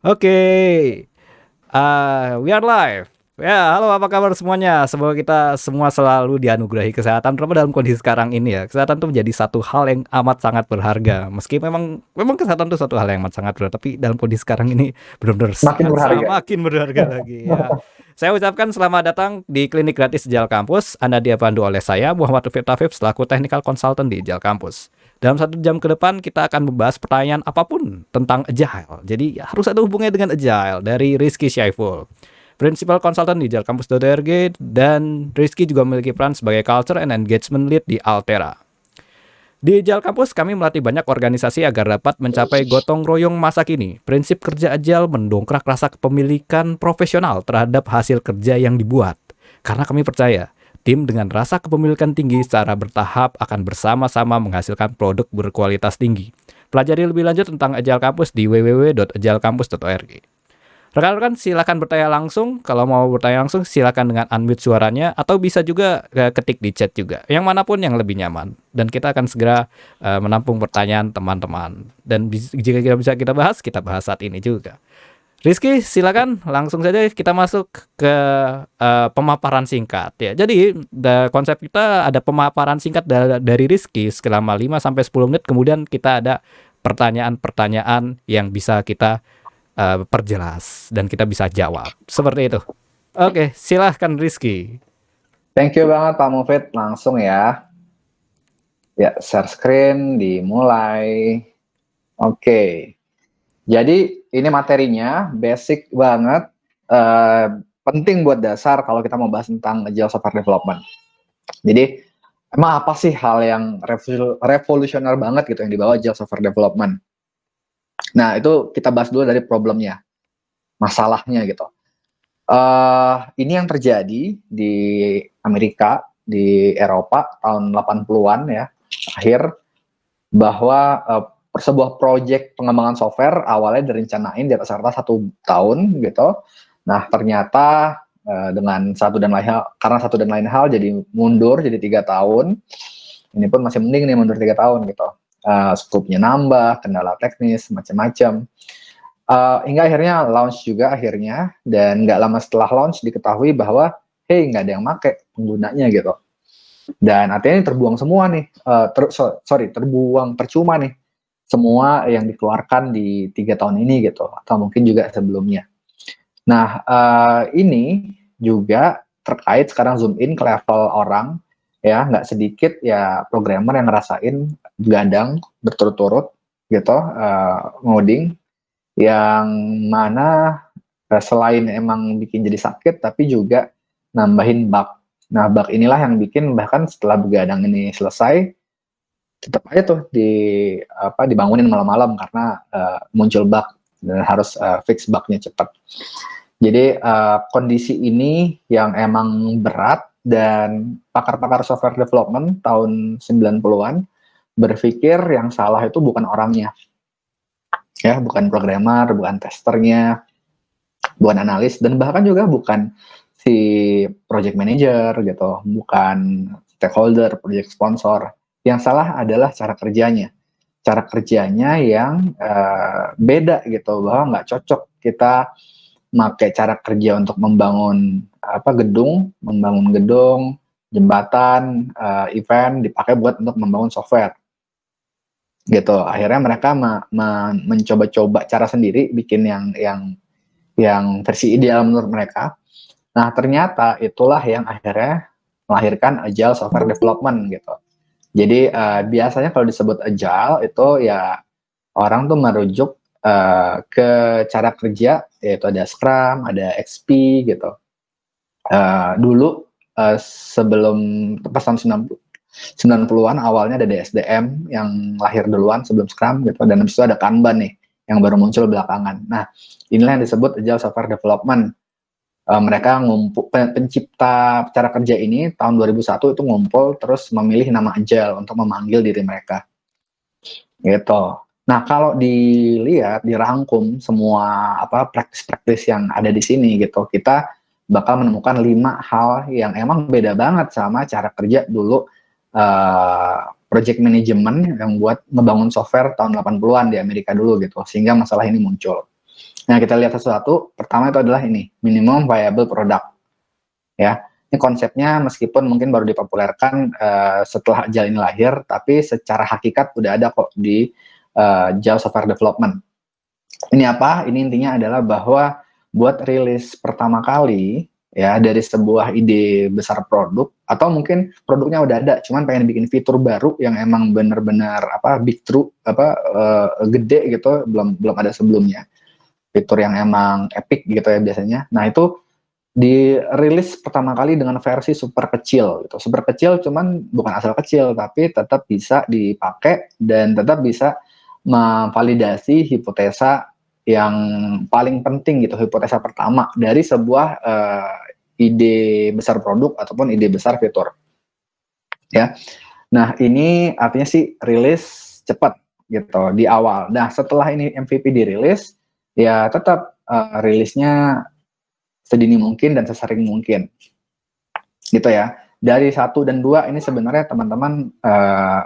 Oke, we are live. Ya, halo apa kabar semuanya? Semoga kita semua selalu dianugerahi kesehatan, terutama dalam kondisi sekarang ini ya. Kesehatan tuh menjadi satu hal yang amat sangat berharga. Meski memang kesehatan tuh satu hal yang amat sangat berharga, tapi dalam kondisi sekarang ini benar-benar Makin sangat berharga. makin berharga lagi ya. Saya ucapkan selamat datang di Klinik Gratis Ijal Kampus. Anda dipandu oleh saya, Muhammad Rufik Tafif, selaku Technical Consultant di Ijal Kampus. Dalam 1 jam ke depan kita akan membahas pertanyaan apapun tentang Agile. Jadi harus ada hubungannya dengan Agile dari Rizky Syaiful, Principal Consultant di jalkampus.org, dan Rizky juga memiliki peran sebagai Culture and Engagement Lead di Altera. Di Agile Kampus, kami melatih banyak organisasi agar dapat mencapai gotong royong masa kini. Prinsip kerja Agile mendongkrak rasa kepemilikan profesional terhadap hasil kerja yang dibuat. Karena kami percaya, tim dengan rasa kepemilikan tinggi secara bertahap akan bersama-sama menghasilkan produk berkualitas tinggi. Pelajari lebih lanjut tentang Agile Kampus di www.agilekampus.org. Rekan-rekan silakan bertanya langsung. Kalau mau bertanya langsung silakan dengan unmute suaranya, atau bisa juga ketik di chat juga. Yang manapun yang lebih nyaman. Dan kita akan segera menampung pertanyaan teman-teman. Dan jika bisa kita bahas saat ini juga. Rizky, silakan langsung saja kita masuk ke pemaparan singkat ya. Jadi konsep kita ada pemaparan singkat dari Rizky selama 5-10 menit, kemudian kita ada pertanyaan-pertanyaan yang bisa kita perjelas dan kita bisa jawab. Seperti itu. Oke, silahkan Rizky. Thank you banget Pak Mufid, langsung ya. Ya, share screen dimulai. Oke. Jadi ini materinya basic banget, penting buat dasar kalau kita mau bahas tentang Agile Software Development. Jadi emang apa sih hal yang revolusioner banget gitu yang dibawa Agile Software Development? Nah, itu kita bahas dulu dari problemnya, masalahnya gitu. Ini yang terjadi di Amerika, di Eropa tahun 80-an ya, akhir, bahwa sebuah proyek pengembangan software awalnya direncanain di atas rata 1 tahun gitu. Nah, ternyata dengan karena satu dan lain hal jadi mundur jadi 3 tahun. Ini pun masih mending nih mundur 3 tahun gitu. Skopnya nambah, kendala teknis, macam-macam. Hingga akhirnya launch juga akhirnya, dan nggak lama setelah launch diketahui bahwa hey, nggak ada yang make penggunanya gitu, dan artinya ini terbuang semua nih, terbuang percuma nih semua yang dikeluarkan di 3 tahun ini gitu, atau mungkin juga sebelumnya. Nah, ini juga terkait sekarang zoom in ke level orang ya, nggak sedikit ya programmer yang ngerasain gadang berturut-turut gitu, ngoding yang mana selain emang bikin jadi sakit, tapi juga nambahin bug. Nah, bug inilah yang bikin bahkan setelah begadang ini selesai, tetap aja tuh dibangunin malam-malam karena muncul bug dan harus fix bugnya cepat. Jadi kondisi ini yang emang berat, dan pakar-pakar software development tahun 90-an berpikir yang salah itu bukan orangnya, ya, bukan programmer, bukan testernya, bukan analis, dan bahkan juga bukan si project manager gitu, bukan stakeholder, project sponsor. Yang salah adalah cara kerjanya. Cara kerjanya yang beda gitu, bahwa nggak cocok kita pakai cara kerja untuk membangun membangun gedung, jembatan, event, dipakai buat untuk membangun software gitu. Akhirnya mereka mencoba-coba cara sendiri, bikin yang versi ideal menurut mereka. Nah, ternyata itulah yang akhirnya melahirkan Agile Software Development gitu. Jadi biasanya kalau disebut Agile itu ya orang tuh merujuk ke cara kerja, yaitu ada Scrum, ada XP gitu. Dulu sebelum pas tahun 90-an awalnya ada DSDM yang lahir duluan sebelum Scrum gitu, dan habis itu ada Kanban nih yang baru muncul belakangan. Nah, inilah yang disebut Agile Software Development. Mereka pencipta cara kerja ini tahun 2001 itu ngumpul terus memilih nama Agile untuk memanggil diri mereka gitu. Nah, kalau dilihat dirangkum semua praktis-praktis yang ada di sini gitu, kita bakal menemukan 5 hal yang emang beda banget sama cara kerja dulu project management yang buat ngebangun software tahun 80-an di Amerika dulu gitu, sehingga masalah ini muncul. Nah, kita lihat satu-satu. Pertama itu adalah ini, minimum viable product. Ya, ini konsepnya meskipun mungkin baru dipopulerkan setelah Agile ini lahir, tapi secara hakikat udah ada kok di Agile Software Development. Ini apa? Ini intinya adalah bahwa buat rilis pertama kali ya dari sebuah ide besar produk, atau mungkin produknya udah ada, cuman pengen bikin fitur baru yang emang benar-benar big true gede gitu, belum ada sebelumnya. Fitur yang emang epic gitu ya biasanya. Nah, itu dirilis pertama kali dengan versi super kecil gitu. Super kecil cuman bukan asal kecil, tapi tetap bisa dipakai dan tetap bisa memvalidasi hipotesa yang paling penting gitu, hipotesa pertama dari sebuah ide besar produk ataupun ide besar fitur. Ya. Nah, ini artinya sih rilis cepat gitu di awal. Nah, setelah ini MVP dirilis, ya tetap rilisnya sedini mungkin dan sesering mungkin. Gitu ya. Dari 1 dan 2 ini sebenarnya teman-teman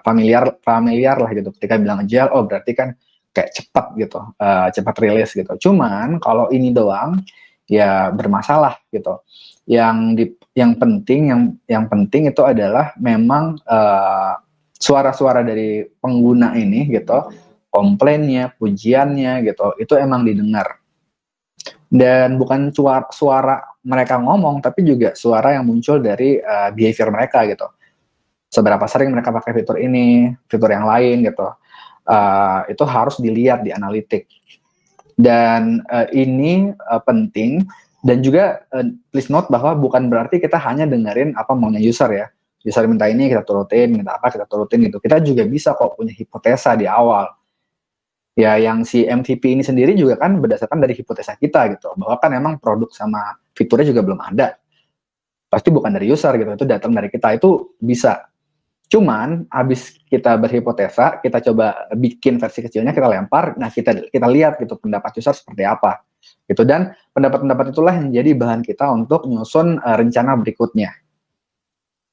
familiar lah gitu. Ketika bilang agile, oh berarti kan kayak cepat gitu, cepat rilis gitu. Cuman kalau ini doang ya bermasalah gitu. Yang penting itu adalah memang suara-suara dari pengguna ini gitu, komplainnya, pujiannya gitu, itu emang didengar. Dan bukan suara mereka ngomong, tapi juga suara yang muncul dari behavior mereka gitu. Seberapa sering mereka pakai fitur ini, fitur yang lain gitu. Itu harus dilihat di analitik. Dan ini penting, dan juga please note bahwa bukan berarti kita hanya dengerin apa maunya user ya. User minta ini kita turutin, minta apa kita turutin gitu. Kita juga bisa kok punya hipotesa di awal. Ya, yang si MVP ini sendiri juga kan berdasarkan dari hipotesa kita gitu, bahwa kan emang produk sama fiturnya juga belum ada. Pasti bukan dari user gitu, itu datang dari kita, itu bisa. Cuman habis kita berhipotesa, kita coba bikin versi kecilnya, kita lempar, nah kita lihat gitu pendapat user seperti apa. Gitu, dan pendapat-pendapat itulah yang jadi bahan kita untuk nyusun rencana berikutnya.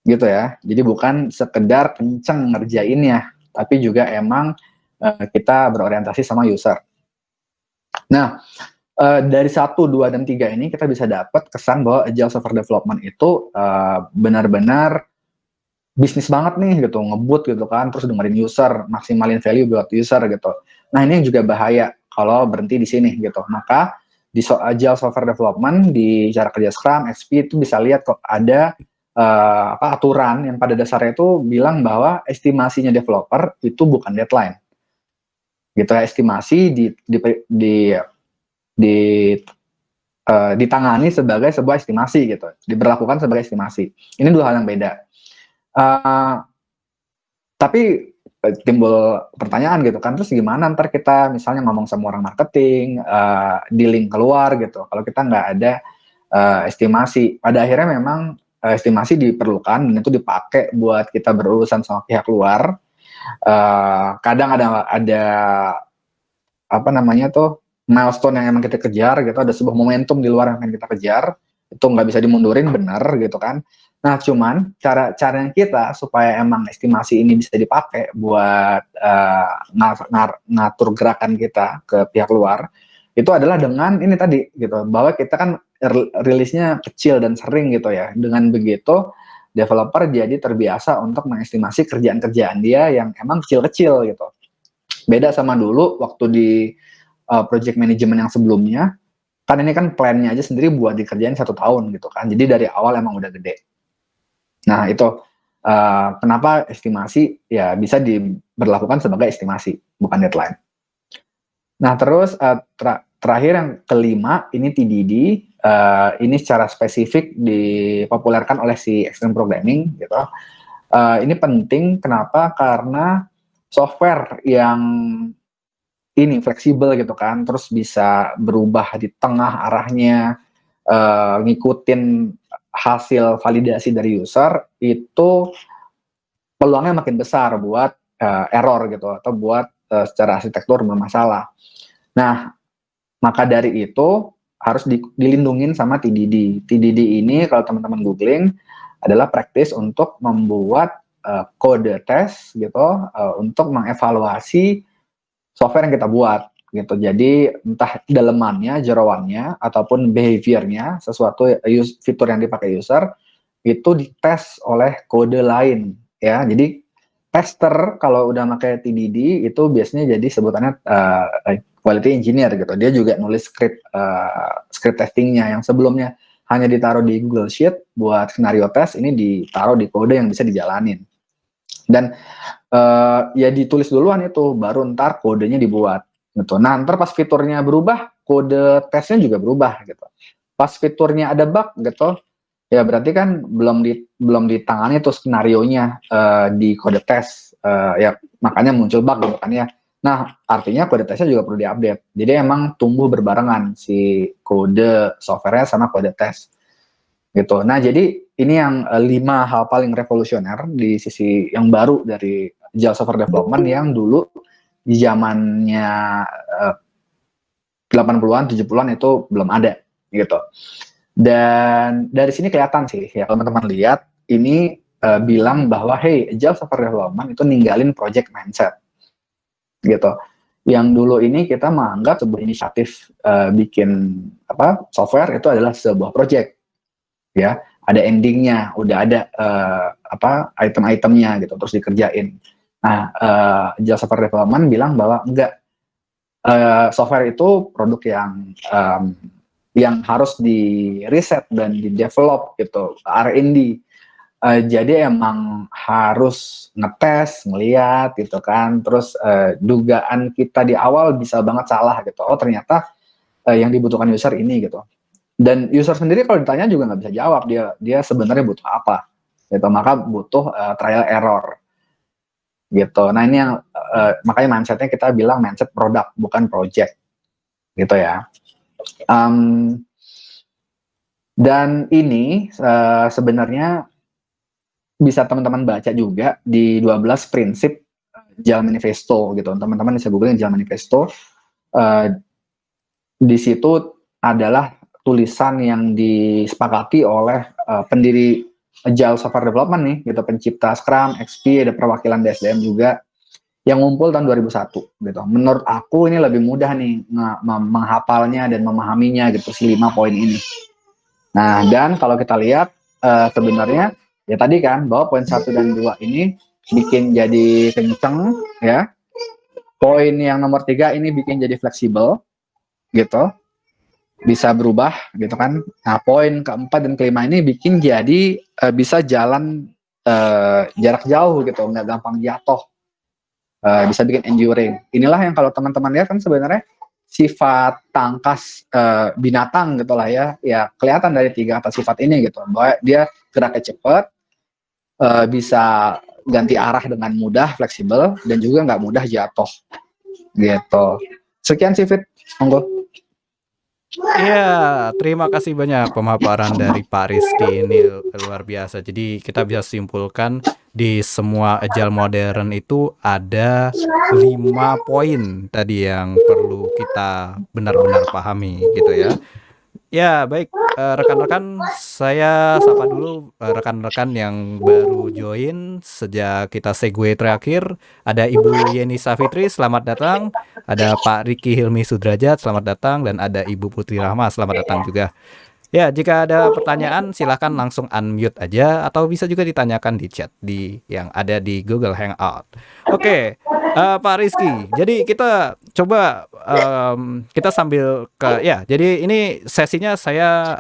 Gitu ya. Jadi bukan sekedar kenceng ngerjainnya, tapi juga emang kita berorientasi sama user. Nah, dari 1, 2, dan 3 ini kita bisa dapat kesan bahwa Agile Software Development itu benar-benar bisnis banget nih gitu, ngebut gitu kan, terus dengerin user, maksimalin value buat user gitu. Nah, ini yang juga bahaya kalau berhenti di sini gitu. Maka di Agile Software Development, di cara kerja Scrum, XP itu bisa lihat kok ada aturan yang pada dasarnya itu bilang bahwa estimasinya developer itu bukan deadline. Gitu ya, estimasi ditangani sebagai sebuah estimasi gitu, diberlakukan sebagai estimasi. Ini 2 hal yang beda. Tapi timbul pertanyaan gitu kan, terus gimana ntar kita misalnya ngomong sama orang marketing, di link keluar gitu, kalau kita nggak ada estimasi. Pada akhirnya memang estimasi diperlukan dan itu dipakai buat kita berurusan sama pihak luar. Kadang ada milestone yang emang kita kejar gitu, ada sebuah momentum di luar yang akan kita kejar, itu nggak bisa dimundurin, benar gitu kan. Nah, cuman cara yang kita supaya emang estimasi ini bisa dipakai buat ngatur gerakan kita ke pihak luar, itu adalah dengan ini tadi gitu, bahwa kita kan rilisnya kecil dan sering gitu ya. Dengan begitu developer jadi terbiasa untuk mengestimasi kerjaan-kerjaan dia yang emang kecil-kecil gitu. Beda sama dulu waktu di project management yang sebelumnya, kan ini kan plan-nya aja sendiri buat dikerjain 1 tahun gitu kan. Jadi dari awal emang udah gede. Nah, itu kenapa estimasi ya bisa diberlakukan sebagai estimasi, bukan deadline. Nah, terus terakhir yang kelima, ini TDD. Ini secara spesifik dipopulerkan oleh si Extreme Programming gitu. Ini penting, kenapa? Karena software yang ini fleksibel gitu kan, terus bisa berubah di tengah arahnya, ngikutin hasil validasi dari user, itu peluangnya makin besar buat error gitu, atau buat secara arsitektur bermasalah. Nah, maka dari itu harus dilindungin sama TDD. TDD ini kalau teman-teman googling adalah praktis untuk membuat kode tes gitu, untuk mengevaluasi software yang kita buat gitu. Jadi entah dalemannya, jeroannya, ataupun behaviornya, sesuatu fitur yang dipakai user itu dites oleh kode lain ya. Jadi tester kalau udah pakai TDD itu biasanya jadi sebutannya quality engineer gitu. Dia juga nulis script testingnya yang sebelumnya hanya ditaruh di Google Sheet buat skenario test, ini ditaruh di kode yang bisa dijalanin. Dan ya ditulis duluan itu, baru ntar kodenya dibuat gitu. Nah ntar pas fiturnya berubah, kode tesnya juga berubah gitu. Pas fiturnya ada bug gitu, ya berarti kan belum ditangani tuh skenarionya di kode tes, ya makanya muncul bug gitu kan ya. Nah artinya kode tesnya juga perlu diupdate. Jadi emang tumbuh berbarengan si kode softwarenya sama kode tes gitu. Nah jadi ini yang 5 hal paling revolusioner di sisi yang baru dari Agile Software Development yang dulu di zamannya 80-an, 70-an itu belum ada gitu. Dan dari sini kelihatan sih ya, teman-teman lihat ini bilang bahwa hey, Agile Software Development itu ninggalin project mindset gitu. Yang dulu ini kita menganggap sebuah inisiatif bikin software itu adalah sebuah project ya, ada endingnya, udah ada item-itemnya gitu, terus dikerjain. Nah, Agile Software Development bilang bahwa enggak, software itu produk yang harus di riset dan di develop gitu, R&D. Jadi emang harus ngetes, ngeliat gitu kan, terus dugaan kita di awal bisa banget salah gitu. Oh ternyata yang dibutuhkan user ini gitu. Dan user sendiri kalau ditanya juga nggak bisa jawab dia sebenarnya butuh apa gitu, maka butuh trial error gitu. Nah ini yang makanya mindsetnya kita bilang mindset produk bukan project gitu ya. Dan ini sebenarnya bisa teman-teman baca juga di 12 prinsip Agile Manifesto gitu. Teman-teman bisa googling Agile Manifesto. Di situ adalah tulisan yang disepakati oleh pendiri Agile Software Development nih, gitu, pencipta Scrum, XP, ada perwakilan DSDM juga, yang ngumpul tahun 2001 gitu. Menurut aku ini lebih mudah nih menghafalnya dan memahaminya gitu, si 5 poin ini. Nah, dan kalau kita lihat sebenarnya ya tadi kan bahwa poin 1 dan 2 ini bikin jadi kenceng ya. Poin yang nomor 3 ini bikin jadi fleksibel gitu, bisa berubah gitu kan. Nah poin keempat dan kelima ini bikin jadi bisa jalan jarak jauh gitu, nggak gampang jatuh, bisa bikin enduring. Inilah yang kalau teman-teman lihat kan sebenarnya sifat tangkas binatang gitulah ya, ya kelihatan dari 3 atas sifat ini gitu, bahwa dia geraknya cepat, bisa ganti arah dengan mudah, fleksibel, dan juga nggak mudah jatuh gitu. Sekian sih Fit, monggo. Iya, terima kasih banyak pemaparan dari Pak Rizky, ini luar biasa. Jadi kita bisa simpulkan di semua agile modern itu ada 5 poin tadi yang perlu kita benar-benar pahami gitu ya. Ya baik, rekan-rekan, saya sapa dulu rekan-rekan yang baru join sejak kita segue terakhir. Ada Ibu Yeni Safitri, selamat datang. Ada Pak Riki Hilmi Sudrajat, selamat datang. Dan ada Ibu Putri Rahma, selamat datang juga. Ya, jika ada pertanyaan silahkan langsung unmute aja atau bisa juga ditanyakan di chat yang ada di Google Hangout. Oke, Pak Rizky. Jadi kita coba kita sambil jadi ini sesinya saya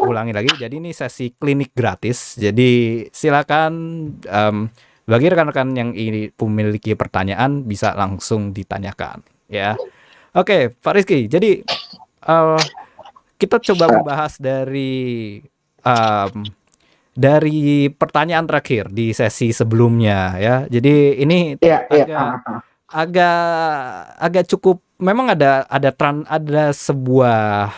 ulangi lagi. Jadi ini sesi klinik gratis. Jadi silakan bagi rekan-rekan yang ini memiliki pertanyaan bisa langsung ditanyakan ya. Oke, Pak Rizky. Jadi kita coba membahas dari pertanyaan terakhir di sesi sebelumnya ya. Jadi ini agak cukup, memang ada sebuah,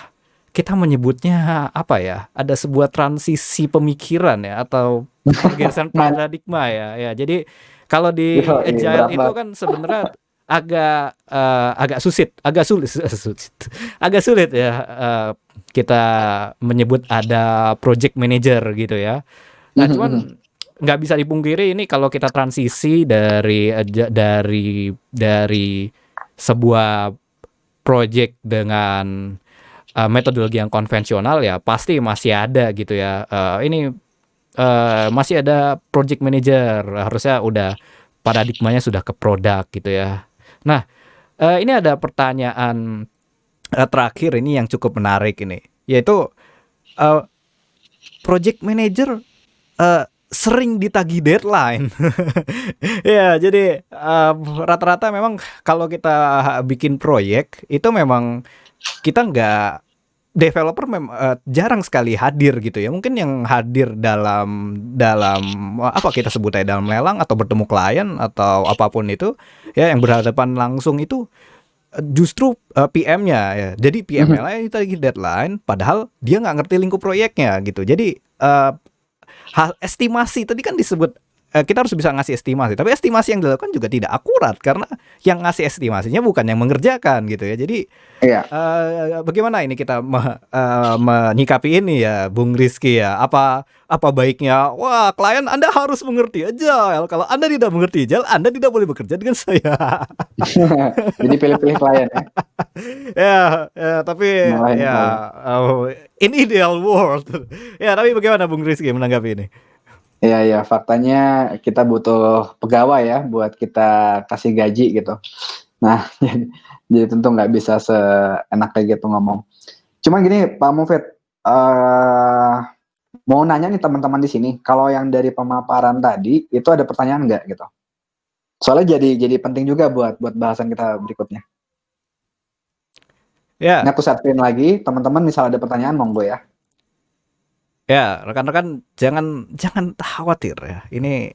kita menyebutnya apa ya? Ada sebuah transisi pemikiran ya, atau pergeseran paradigma ya. Ya, jadi kalau di Agile itu kan sebenarnya agak sulit ya kita menyebut ada project manager gitu ya. Nah cuman nggak bisa dipungkiri ini kalau kita transisi dari sebuah project dengan metodologi yang konvensional ya pasti masih ada gitu ya. Ini masih ada project manager, harusnya udah paradigmanya sudah ke produk gitu ya. Nah, ini ada pertanyaan terakhir ini yang cukup menarik ini, yaitu uh, project manager sering ditagih deadline. Ya, jadi rata-rata memang kalau kita bikin proyek itu memang kita nggak developer jarang sekali hadir gitu ya. Mungkin yang hadir dalam dalam apa kita sebut dalam lelang atau bertemu klien atau apapun itu ya yang berhadapan langsung itu justru PM-nya ya. Jadi PM-nya lah yang lagi deadline padahal dia nggak ngerti lingkup proyeknya gitu. Jadi estimasi tadi kan disebut kita harus bisa ngasih estimasi, tapi estimasi yang dilakukan juga tidak akurat karena yang ngasih estimasinya bukan yang mengerjakan gitu ya. Jadi Iya. bagaimana ini kita menyikapi ini ya, Bung Rizky ya? Apa baiknya? Wah, klien Anda harus mengerti Agile. Kalau Anda tidak mengerti Agile, Anda tidak boleh bekerja dengan saya. Jadi pilih-pilih klien ya. Tapi Nyalahin ya klien. in ideal world. Ya, tapi bagaimana Bung Rizky menanggapi ini? Iya, faktanya kita butuh pegawai ya buat kita kasih gaji gitu. Nah, jadi tentu nggak bisa seenak kayak gitu ngomong. Cuma gini Pak Mufid, mau nanya nih teman-teman di sini, kalau yang dari pemaparan tadi itu ada pertanyaan nggak gitu? Soalnya jadi penting juga buat bahasan kita berikutnya. Ini Ya, aku share-in lagi, teman-teman misal ada pertanyaan monggo ya. ya, rekan-rekan jangan khawatir ya. Ini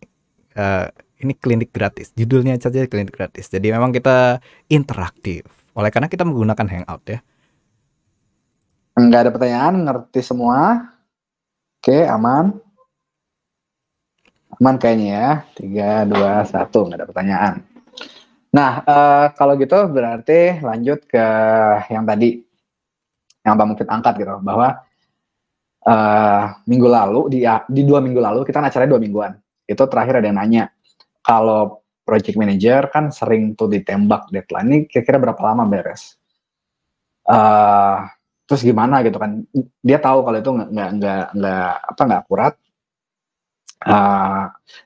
klinik gratis. Judulnya saja klinik gratis. Jadi memang kita interaktif. Oleh karena kita menggunakan Hangout ya. Nggak ada pertanyaan, ngerti semua. Oke, aman. Aman kayaknya ya. 3, 2, 1, nggak ada pertanyaan. Nah, kalau gitu berarti lanjut ke yang tadi, yang Pak Mufid angkat gitu, bahwa minggu lalu, di 2 minggu lalu, kita acaranya 2 mingguan. Itu terakhir ada yang nanya, kalau project manager kan sering tuh ditembak deadline, ini kira-kira berapa lama beres? Terus gimana gitu kan? Dia tahu kalau itu nggak akurat.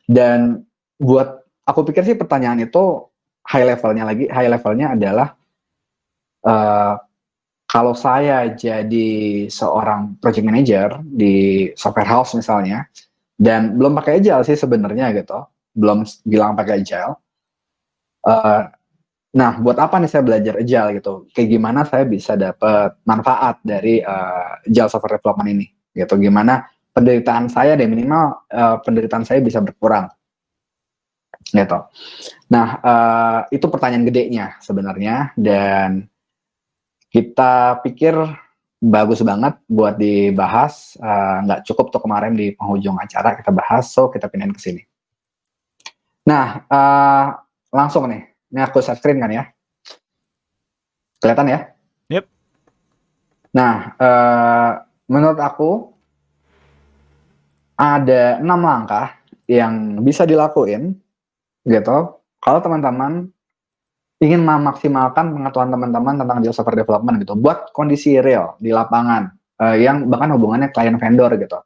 Dan buat aku pikir sih pertanyaan itu high levelnya adalah kalau saya jadi seorang project manager di software house misalnya, dan belum pakai agile sih sebenarnya gitu, belum bilang pakai agile. Nah, buat apa nih saya belajar agile gitu? Kayak gimana saya bisa dapat manfaat dari agile software development ini? Gitu. Gimana penderitaan saya deh minimal penderitaan saya bisa berkurang. Gitu. Nah, itu pertanyaan gedenya sebenarnya, dan kita pikir bagus banget buat dibahas. Nggak cukup tuh kemarin di penghujung acara kita bahas, so kita pindahin ke sini. Nah, langsung nih, ini aku share screen kan ya, kelihatan ya? Yep. Nah, menurut aku ada 6 langkah yang bisa dilakuin gitu kalau teman-teman ingin memaksimalkan pengetahuan teman-teman tentang agile software development gitu buat kondisi real di lapangan, yang bahkan hubungannya klien vendor gitu.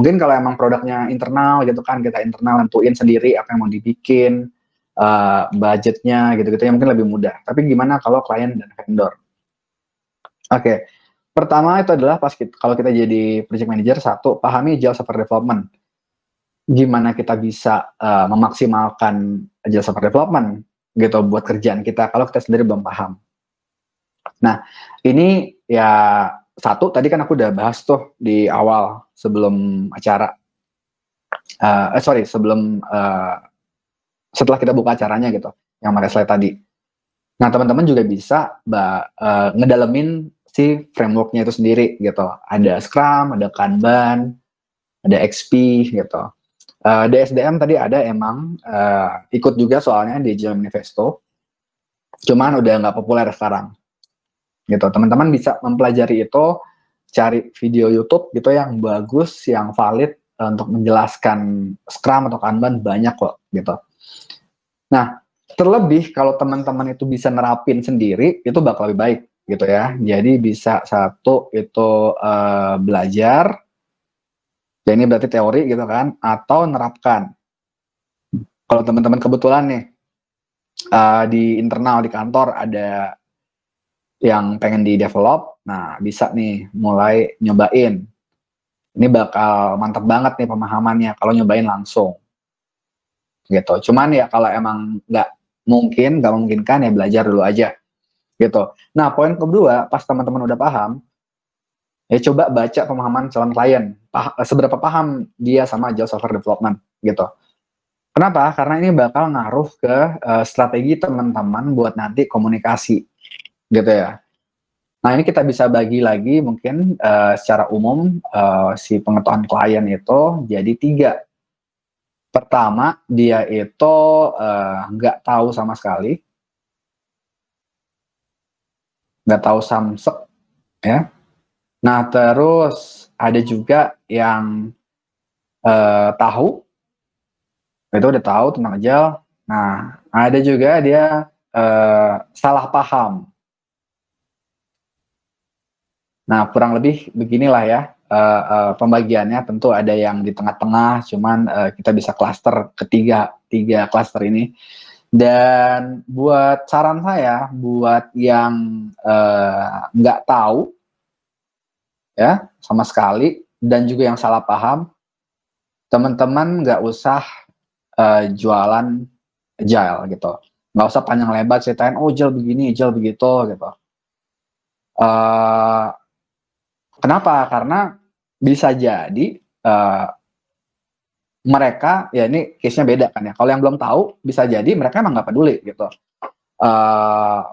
Mungkin kalau emang produknya internal gitu kan, kita internal nentuin sendiri apa yang mau dibikin, budgetnya gitu-gitu ya mungkin lebih mudah. Tapi gimana kalau klien dan vendor? Oke, pertama itu adalah kalau kita jadi project manager, satu, pahami agile software development. Gimana kita bisa memaksimalkan agile software development gitu buat kerjaan kita kalau kita sendiri belum paham. Nah, ini ya satu, tadi kan aku udah bahas tuh di awal sebelum acara. Setelah kita buka acaranya gitu, yang pakai slide tadi. Nah, teman-teman juga bisa ngedalemin si frameworknya itu sendiri gitu. Ada Scrum, ada Kanban, ada XP gitu. Di SDM tadi ada emang ikut juga soalnya di Agile Manifesto, cuman udah nggak populer sekarang gitu. Teman-teman bisa mempelajari itu, cari video YouTube gitu yang bagus, yang valid untuk menjelaskan Scrum atau Kanban, banyak kok gitu. Nah, Terlebih kalau teman-teman itu bisa nerapin sendiri, itu bakal lebih baik gitu ya. Jadi bisa satu itu belajar, ya ini berarti teori gitu kan, atau nerapkan. Kalau teman-teman kebetulan nih di internal di kantor ada yang pengen di develop, nah bisa nih mulai nyobain. Ini bakal mantap banget nih pemahamannya kalau nyobain langsung gitu. Cuman ya kalau emang nggak memungkinkan ya belajar dulu aja gitu. Nah poin kedua, pas teman-teman udah paham, ya coba baca pemahaman calon klien, seberapa paham dia sama agile software development gitu. Kenapa? Karena ini bakal ngaruh ke strategi teman-teman buat nanti komunikasi gitu ya. Nah ini kita bisa bagi lagi mungkin secara umum si pengetahuan klien itu jadi 3. Pertama, dia itu nggak tahu sama sekali, nggak tahu samsek ya. Nah terus ada juga yang tahu, itu udah tahu tentang agile. Nah ada juga dia salah paham. Nah kurang lebih beginilah ya pembagiannya. Tentu ada yang di tengah-tengah, cuman kita bisa klaster tiga klaster ini. Dan buat saran saya, buat yang nggak tahu ya sama sekali dan juga yang salah paham, teman-teman nggak usah jualan agile gitu. Nggak usah panjang lebar ceritain, oh agile begini, agile begitu gitu. Uh, Kenapa? Karena bisa jadi mereka, ya ini case-nya beda kan ya. Kalau yang belum tahu, bisa jadi mereka emang nggak peduli gitu. Uh,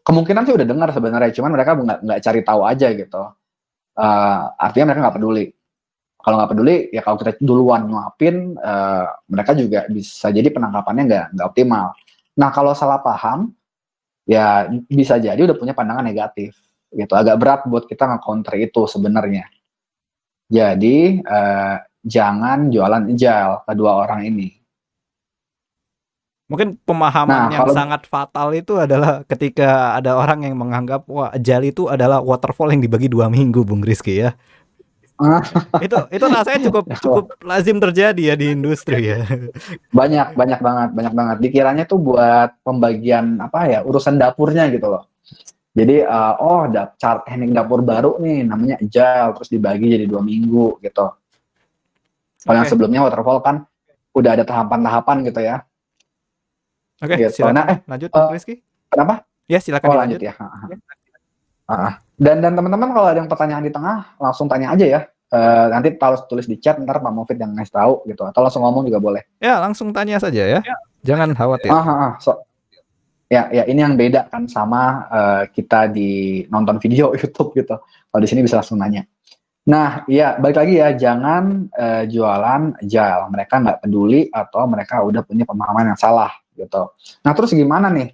Kemungkinan sih udah dengar sebenarnya, cuman mereka nggak cari tahu aja gitu. Artinya mereka nggak peduli. Kalau nggak peduli, ya kalau kita duluan nguapin, mereka juga bisa jadi penangkapannya nggak optimal. Nah kalau salah paham, ya bisa jadi udah punya pandangan negatif gitu. Agak berat buat kita nge-counter itu sebenarnya. Jadi jangan jualan agile kedua orang ini. Mungkin pemahaman Nah yang kalau sangat fatal itu adalah ketika ada orang yang menganggap wah agile itu adalah waterfall yang dibagi 2 minggu, Bung Rizky ya. Itu rasanya cukup cukup lazim terjadi ya di industri ya. banyak banget dikiranya tuh buat pembagian apa ya, urusan dapurnya gitu loh. Jadi teknik dapur baru nih namanya agile, terus dibagi jadi 2 minggu gitu. Kalau yang Oke. sebelumnya waterfall kan udah ada tahapan-tahapan gitu ya. Oke, Gitu. Nah, silakan lanjut Bung Rizky. kenapa? Ya, silakan Oh lanjut dilanjut. ya. Dan teman-teman kalau ada yang pertanyaan di tengah langsung tanya aja ya. Nanti tulis di chat, ntar Pak Mufid yang ngasih tahu gitu. Atau langsung ngomong juga boleh. Ya, langsung tanya saja ya. Jangan khawatir. Ya ini yang beda kan sama kita di nonton video YouTube gitu. Kalau di sini bisa langsung nanya. Nah, iya balik lagi ya, jangan jualan agile. Mereka nggak peduli atau mereka udah punya pemahaman yang salah gitu. Nah, terus gimana nih?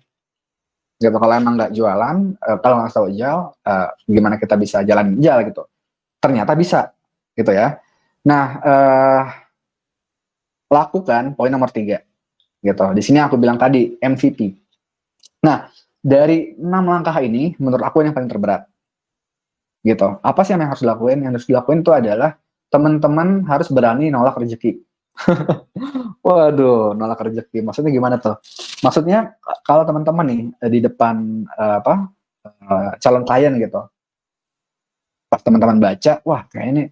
Gitu kalau emang nggak jualan, kalau nggak tahu agile, gimana kita bisa jalan agile gitu? Ternyata bisa, gitu ya. Nah, lakukan poin nomor 3, gitu. Di sini aku bilang tadi MVP. Nah, dari 6 langkah ini, menurut aku yang paling terberat. Gitu. Apa sih yang harus dilakuin? Yang harus dilakuin itu adalah teman-teman harus berani nolak rezeki. Waduh, nolak rezeki. Maksudnya gimana tuh? Maksudnya kalau teman-teman nih di depan calon klien gitu, pas teman-teman baca, wah kayak ini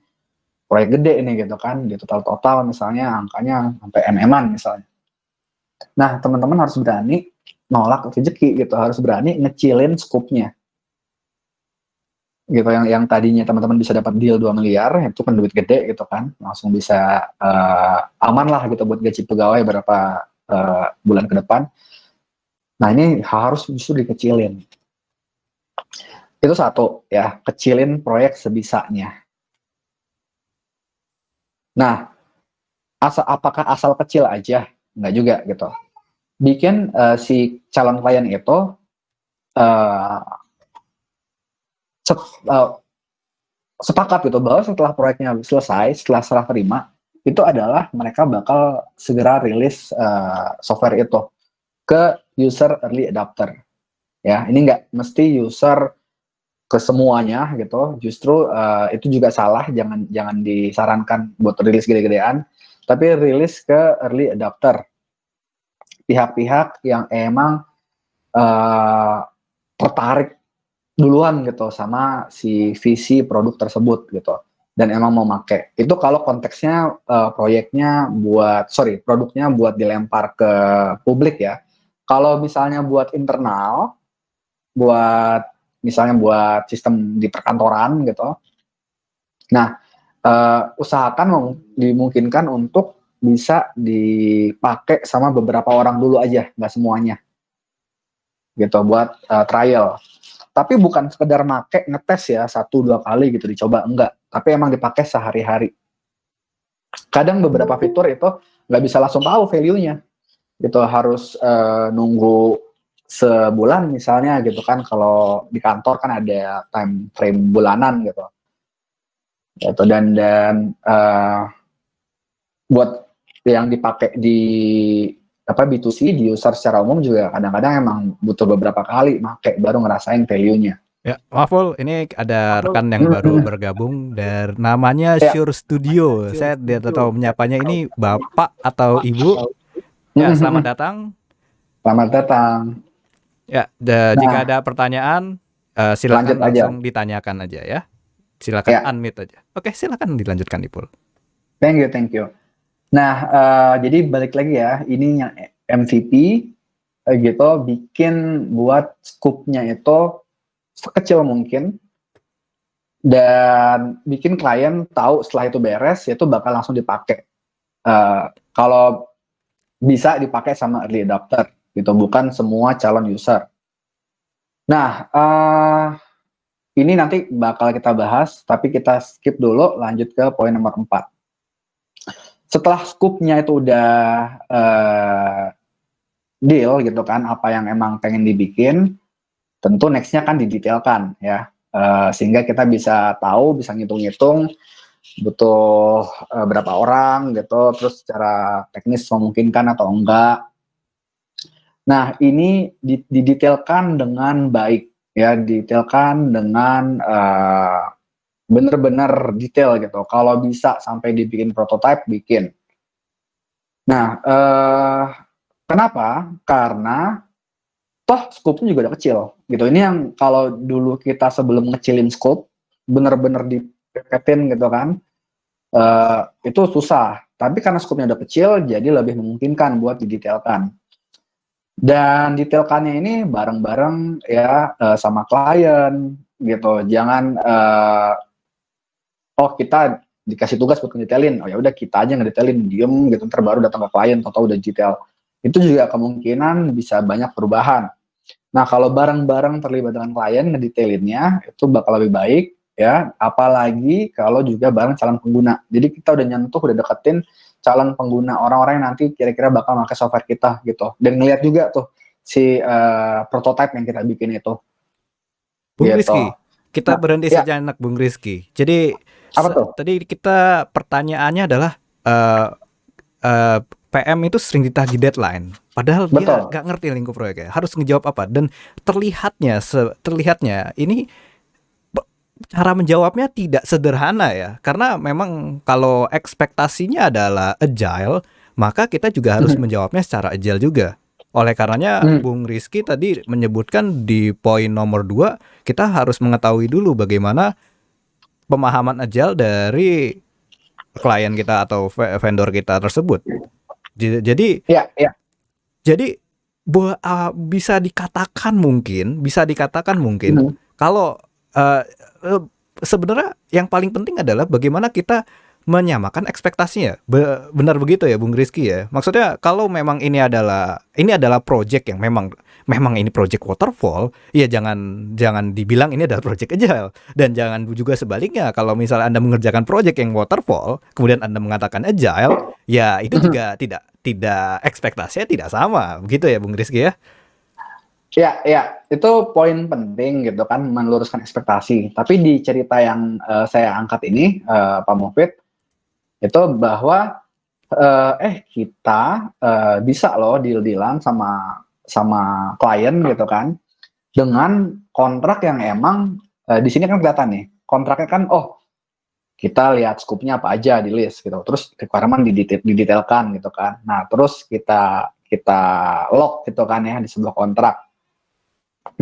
proyek gede ini gitu kan, di total misalnya angkanya sampai MM-an misalnya. Nah, teman-teman harus berani nolak rezeki gitu, harus berani ngecilin skupnya. Gitu, yang tadinya teman-teman bisa dapat deal 2 miliar, itu kan duit gede gitu kan, langsung bisa aman lah gitu buat gaji pegawai berapa bulan ke depan. Nah, ini harus justru dikecilin. Itu satu ya, kecilin proyek sebisanya. Nah, apakah asal kecil aja? Enggak juga gitu. Bikin si calon klien itu sepakat gitu bahwa setelah proyeknya selesai, setelah serah terima, itu adalah mereka bakal segera rilis software itu. ke user early adopter. Ya, ini nggak mesti user ke semuanya gitu. Justru itu juga salah, jangan disarankan buat rilis gede-gedean, tapi rilis ke early adopter. Pihak-pihak yang emang tertarik duluan gitu sama si visi produk tersebut gitu, dan emang mau make. Itu kalau konteksnya produknya buat dilempar ke publik ya. Kalau misalnya buat internal, misalnya buat sistem di perkantoran gitu, nah usahakan dimungkinkan untuk bisa dipakai sama beberapa orang dulu aja, nggak semuanya gitu, buat trial. Tapi bukan sekedar make, ngetes ya 1-2 kali gitu dicoba, enggak. Tapi emang dipakai sehari-hari. Kadang beberapa fitur itu nggak bisa langsung tahu value-nya gitu, harus nunggu sebulan misalnya gitu kan. Kalau di kantor kan ada time frame bulanan gitu. Dan buat yang dipakai di B2C, di user secara umum juga kadang-kadang emang butuh beberapa kali make baru ngerasain value-nya. Ya, maaf Ul, ini ada rekan yang baru bergabung dan namanya Ya. Sure Studio. Saya tidak tahu menyapanya ini Bapak atau Ibu. Ya, selamat datang. Selamat datang. Ya, jika ada pertanyaan, silakan langsung ditanyakan aja ya. Silakan unmute aja. Oke, silakan dilanjutkan Ipul. Thank you. Nah, jadi balik lagi ya, ini yang MVP gitu, bikin buat scope-nya itu sekecil mungkin, dan bikin klien tahu setelah itu beres, itu bakal langsung dipakai. Kalau bisa dipakai sama early adopter gitu, bukan semua calon user. Nah, ini nanti bakal kita bahas, tapi kita skip dulu, lanjut ke poin nomor 4. Setelah scope-nya itu udah deal gitu kan, apa yang emang pengen dibikin, tentu next-nya kan didetailkan ya, sehingga kita bisa tahu, bisa ngitung-ngitung butuh berapa orang gitu, terus secara teknis memungkinkan atau enggak. Nah, ini didetailkan dengan baik ya, detailkan dengan bener-bener detail gitu. Kalau bisa sampai dibikin prototype, bikin. Nah, kenapa? Karena toh scope-nya juga udah kecil gitu. Ini yang kalau dulu kita sebelum ngecilin scope, bener-bener dipepetin gitu kan, itu susah. Tapi karena scope-nya udah kecil, jadi lebih memungkinkan buat didetailkan. Dan detailkannya ini bareng-bareng ya sama klien gitu. Jangan kita dikasih tugas buat ngedetailin, oh ya udah kita aja ngedetailin, diem gitu, ntar baru datang ke klien atau udah detail. Itu juga kemungkinan bisa banyak perubahan. Nah, kalau bareng-bareng terlibat dengan klien ngedetailinnya, itu bakal lebih baik ya, apalagi kalau juga bareng calon pengguna. Jadi kita udah nyentuh, udah deketin calon pengguna, orang-orang yang nanti kira-kira bakal pakai software kita gitu. Dan ngeliat juga tuh si prototype yang kita bikin itu. Bung gitu. Rizky, kita berhenti sejenak Bung Rizky. Jadi tadi kita pertanyaannya adalah PM itu sering ditagih deadline, padahal dia nggak ngerti lingkup proyeknya, harus ngejawab apa, dan terlihatnya ini cara menjawabnya tidak sederhana ya, karena memang kalau ekspektasinya adalah agile, maka kita juga harus menjawabnya secara agile juga. Oleh karenanya Bung Rizky tadi menyebutkan di poin nomor 2, kita harus mengetahui dulu bagaimana pemahaman agile dari klien kita atau vendor kita tersebut. Jadi bisa dikatakan mungkin kalau sebenarnya yang paling penting adalah bagaimana kita menyamakan ekspektasinya. Benar begitu ya Bung Rizky ya. Maksudnya kalau memang ini adalah project yang memang ini project waterfall, ya jangan dibilang ini adalah project agile, dan jangan juga sebaliknya. Kalau misalnya Anda mengerjakan project yang waterfall kemudian Anda mengatakan agile, ya itu juga tidak ekspektasinya tidak sama. Begitu ya Bung Rizky ya. Ya, itu poin penting gitu kan, meluruskan ekspektasi. Tapi di cerita yang saya angkat ini, Pak Mufid, itu bahwa kita bisa loh deal-dealan sama sama klien gitu kan, dengan kontrak yang emang di sini kan kelihatan nih kontraknya kan, oh kita lihat skupnya apa aja di list gitu, terus requirement didetailkan gitu kan. Nah terus kita kita lock gitu kan ya di sebuah kontrak.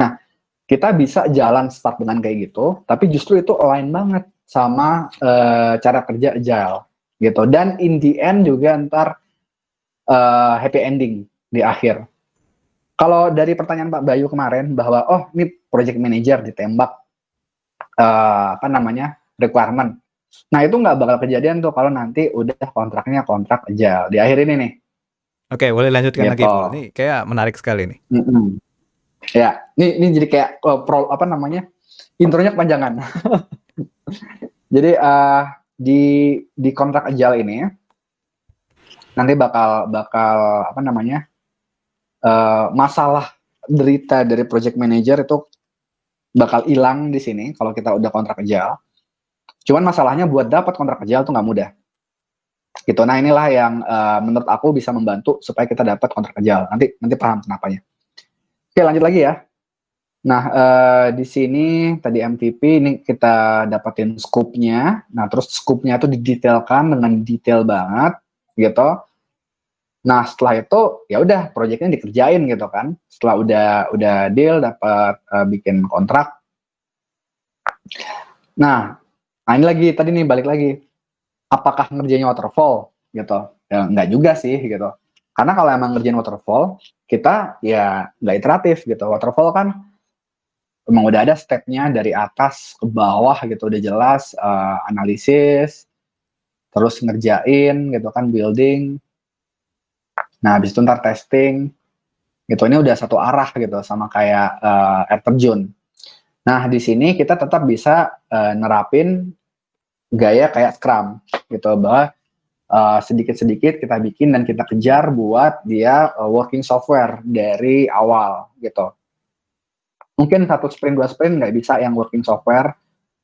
Nah kita bisa jalan start dengan kayak gitu, tapi justru itu align banget sama cara kerja agile gitu. Dan in the end juga ntar happy ending di akhir. Kalau dari pertanyaan Pak Bayu kemarin bahwa oh ini project manager ditembak apa namanya requirement. Nah itu nggak bakal kejadian tuh kalau nanti udah kontraknya kontrak agile di akhir ini nih. Oke, boleh lanjutkan lagi, Gitu. Paul. Ini kayak menarik sekali nih. Mm-mm. Ya, ini jadi kayak apa namanya intronya kepanjangan. Jadi di kontrak agile ini nanti bakal apa namanya masalah derita dari project manager itu bakal hilang di sini kalau kita udah kontrak agile. Cuman masalahnya buat dapat kontrak agile tuh nggak mudah. Gitu. Nah inilah yang menurut aku bisa membantu supaya kita dapat kontrak agile. Nanti paham kenapanya. Oke lanjut lagi ya. Nah di sini tadi MVP ini kita dapatin scope-nya. Nah terus scope-nya itu didetailkan dengan detail banget gitu. Nah setelah itu ya udah proyeknya dikerjain gitu kan. Setelah udah deal dapat bikin kontrak. Nah ini lagi tadi nih balik lagi. Apakah ngerjainnya waterfall gitu? Ya enggak juga sih gitu. Karena kalau emang ngerjain waterfall, kita ya nggak iteratif gitu. Waterfall kan emang udah ada stepnya dari atas ke bawah gitu, udah jelas analisis, terus ngerjain gitu kan building. Nah habis itu ntar testing gitu. Ini udah satu arah gitu sama kayak air terjun. Nah di sini kita tetap bisa nerapin gaya kayak Scrum gitu bahwa sedikit-sedikit kita bikin dan kita kejar buat dia working software dari awal gitu. Mungkin satu sprint, dua sprint nggak bisa yang working software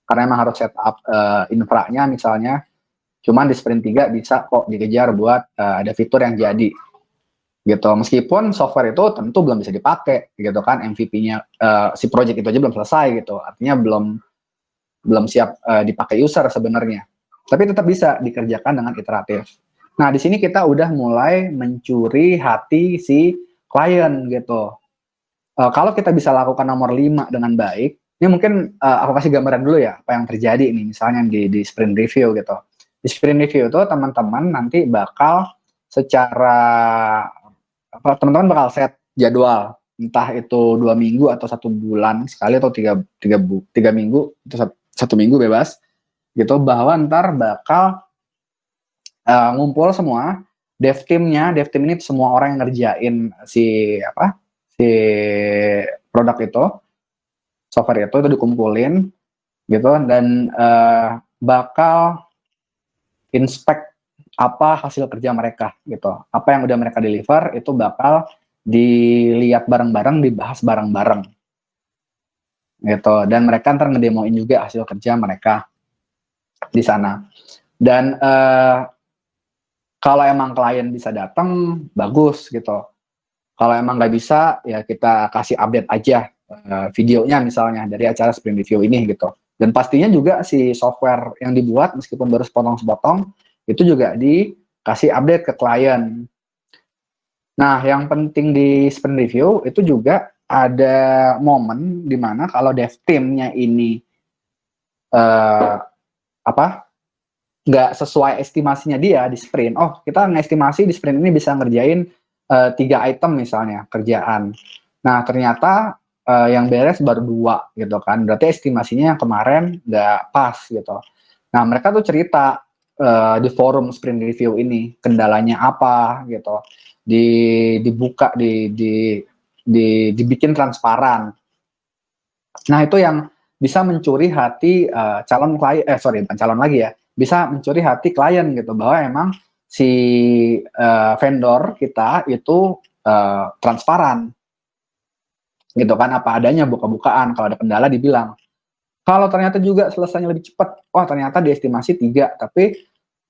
karena emang harus set up infranya misalnya. Cuman di sprint 3 bisa kok dikejar buat ada fitur yang jadi gitu. Meskipun software itu tentu belum bisa dipakai gitu kan, MVP-nya si project itu aja belum selesai gitu. Artinya belum siap dipakai user sebenarnya. Tapi tetap bisa dikerjakan dengan iteratif. Nah, di sini kita udah mulai mencuri hati si klien gitu. Kalau kita bisa lakukan nomor 5 dengan baik, ini mungkin aku kasih gambaran dulu ya, apa yang terjadi ini misalnya di sprint review gitu. Di sprint review itu teman-teman nanti bakal secara apa teman-teman bakal set jadwal entah itu 2 minggu atau 1 bulan sekali atau tiga minggu atau 1 minggu bebas gitu bahwa ntar bakal ngumpul semua dev team ini semua orang yang ngerjain si produk itu software itu dikumpulin gitu dan bakal inspect apa hasil kerja mereka gitu apa yang udah mereka deliver itu bakal dilihat bareng-bareng dibahas bareng-bareng gitu dan mereka ntar ngedemoin juga hasil kerja mereka di sana dan kalau emang klien bisa datang bagus gitu. Kalau emang nggak bisa ya kita kasih update aja videonya misalnya dari acara sprint review ini gitu. Dan pastinya juga si software yang dibuat meskipun baru sepotong-sepotong itu juga dikasih update ke klien. Nah, yang penting di sprint review itu juga ada momen di mana kalau dev team-nya ini eh, apa nggak sesuai estimasinya dia di sprint. Oh, kita ngestimasi di sprint ini bisa ngerjain 3 item misalnya kerjaan. Nah, ternyata yang beres baru 2 gitu kan. Berarti estimasinya yang kemarin nggak pas gitu. Nah, mereka tuh cerita di forum sprint review ini kendalanya apa gitu. Dibuka dibikin transparan. Nah, itu yang bisa mencuri hati calon klien bukan calon lagi ya bisa mencuri hati klien gitu bahwa emang si vendor kita itu transparan gitu kan apa adanya buka-bukaan kalau ada kendala dibilang kalau ternyata juga selesainya lebih cepat ternyata diestimasi 3 tapi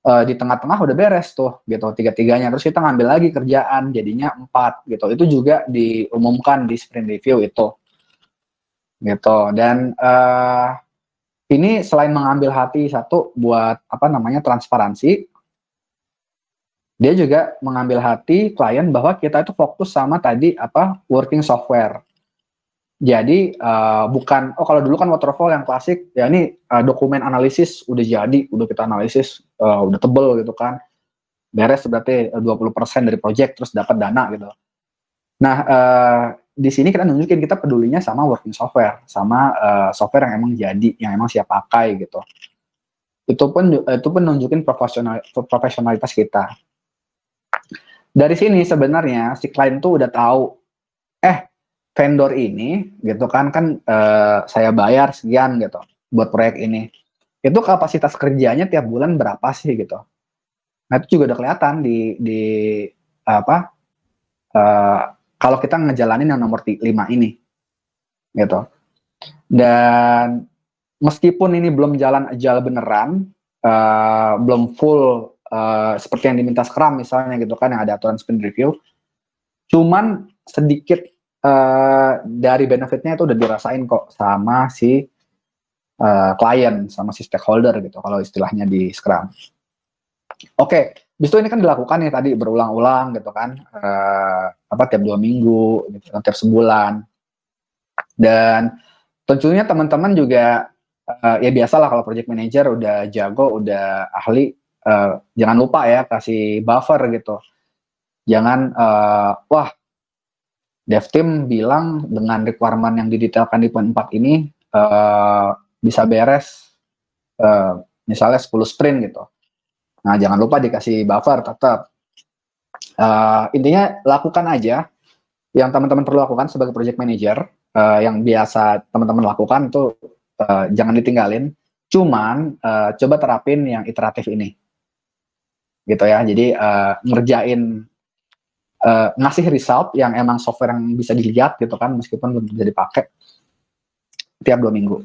di tengah-tengah udah beres tuh gitu tiga-tiganya, terus kita ngambil lagi kerjaan jadinya 4 gitu. Itu juga diumumkan di sprint review itu gitu. Dan ini selain mengambil hati satu buat apa namanya transparansi, dia juga mengambil hati klien bahwa kita itu fokus sama tadi apa working software. Jadi bukan kalau dulu kan waterfall yang klasik ya ini dokumen analisis udah jadi, udah kita analisis udah tebel gitu kan. Beres berarti 20% dari project terus dapat dana gitu. Nah, di sini kita nunjukin kita pedulinya sama working software, sama software yang emang jadi, yang emang siap pakai gitu. Itu pun nunjukin profesionalitas kita. Dari sini sebenarnya si klien tuh udah tahu, vendor ini gitu kan saya bayar sekian gitu buat proyek ini. Itu kapasitas kerjanya tiap bulan berapa sih gitu. Nah, itu juga udah kelihatan di apa kalau kita ngejalanin yang nomor 5 ini gitu. Dan meskipun ini belum jalan agile beneran, belum full seperti yang diminta Scrum misalnya gitu kan yang ada aturan sprint review, cuman sedikit dari benefitnya itu udah dirasain kok sama si klien, sama si stakeholder gitu kalau istilahnya di Scrum. Oke, bis ini kan dilakukan ya tadi berulang-ulang gitu kan, tiap 2 minggu, gitu, tiap sebulan. Dan tentunya teman-teman juga ya biasalah kalau project manager udah jago, udah ahli, jangan lupa ya kasih buffer gitu. Jangan wah dev team bilang dengan requirement yang didetailkan di poin 4 ini bisa beres misalnya 10 sprint gitu. Nah, jangan lupa dikasih buffer tetap. Intinya lakukan aja yang teman-teman perlu lakukan sebagai project manager, yang biasa teman-teman lakukan itu jangan ditinggalin. Cuman coba terapin yang iteratif ini, gitu ya. Jadi ngerjain ngasih result yang emang software yang bisa dilihat gitu kan, meskipun belum bisa dipakai tiap 2 minggu,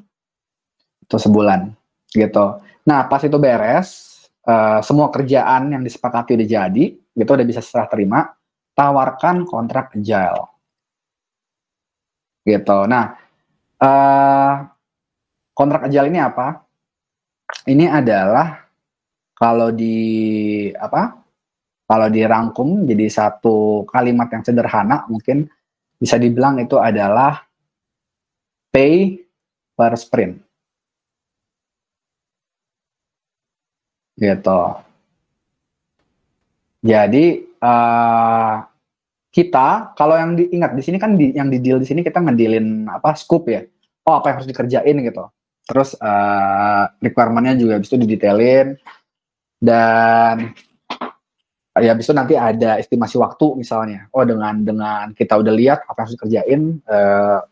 itu sebulan, gitu. Nah, pas itu beres, semua kerjaan yang disepakati udah jadi, gitu udah bisa serah terima, tawarkan kontrak agile. Gitu. Nah, kontrak agile ini apa? Ini adalah kalau kalau dirangkum jadi satu kalimat yang sederhana, mungkin bisa dibilang itu adalah pay per sprint. Gitu. Jadi kita kalau yang diingat di sini kan yang di deal di sini kita ngedealin scope ya. Oh, apa yang harus dikerjain gitu. Terus requirement-nya juga habis itu didetailin dan ya habis itu nanti ada estimasi waktu misalnya. Oh, dengan kita udah lihat apa yang harus dikerjain,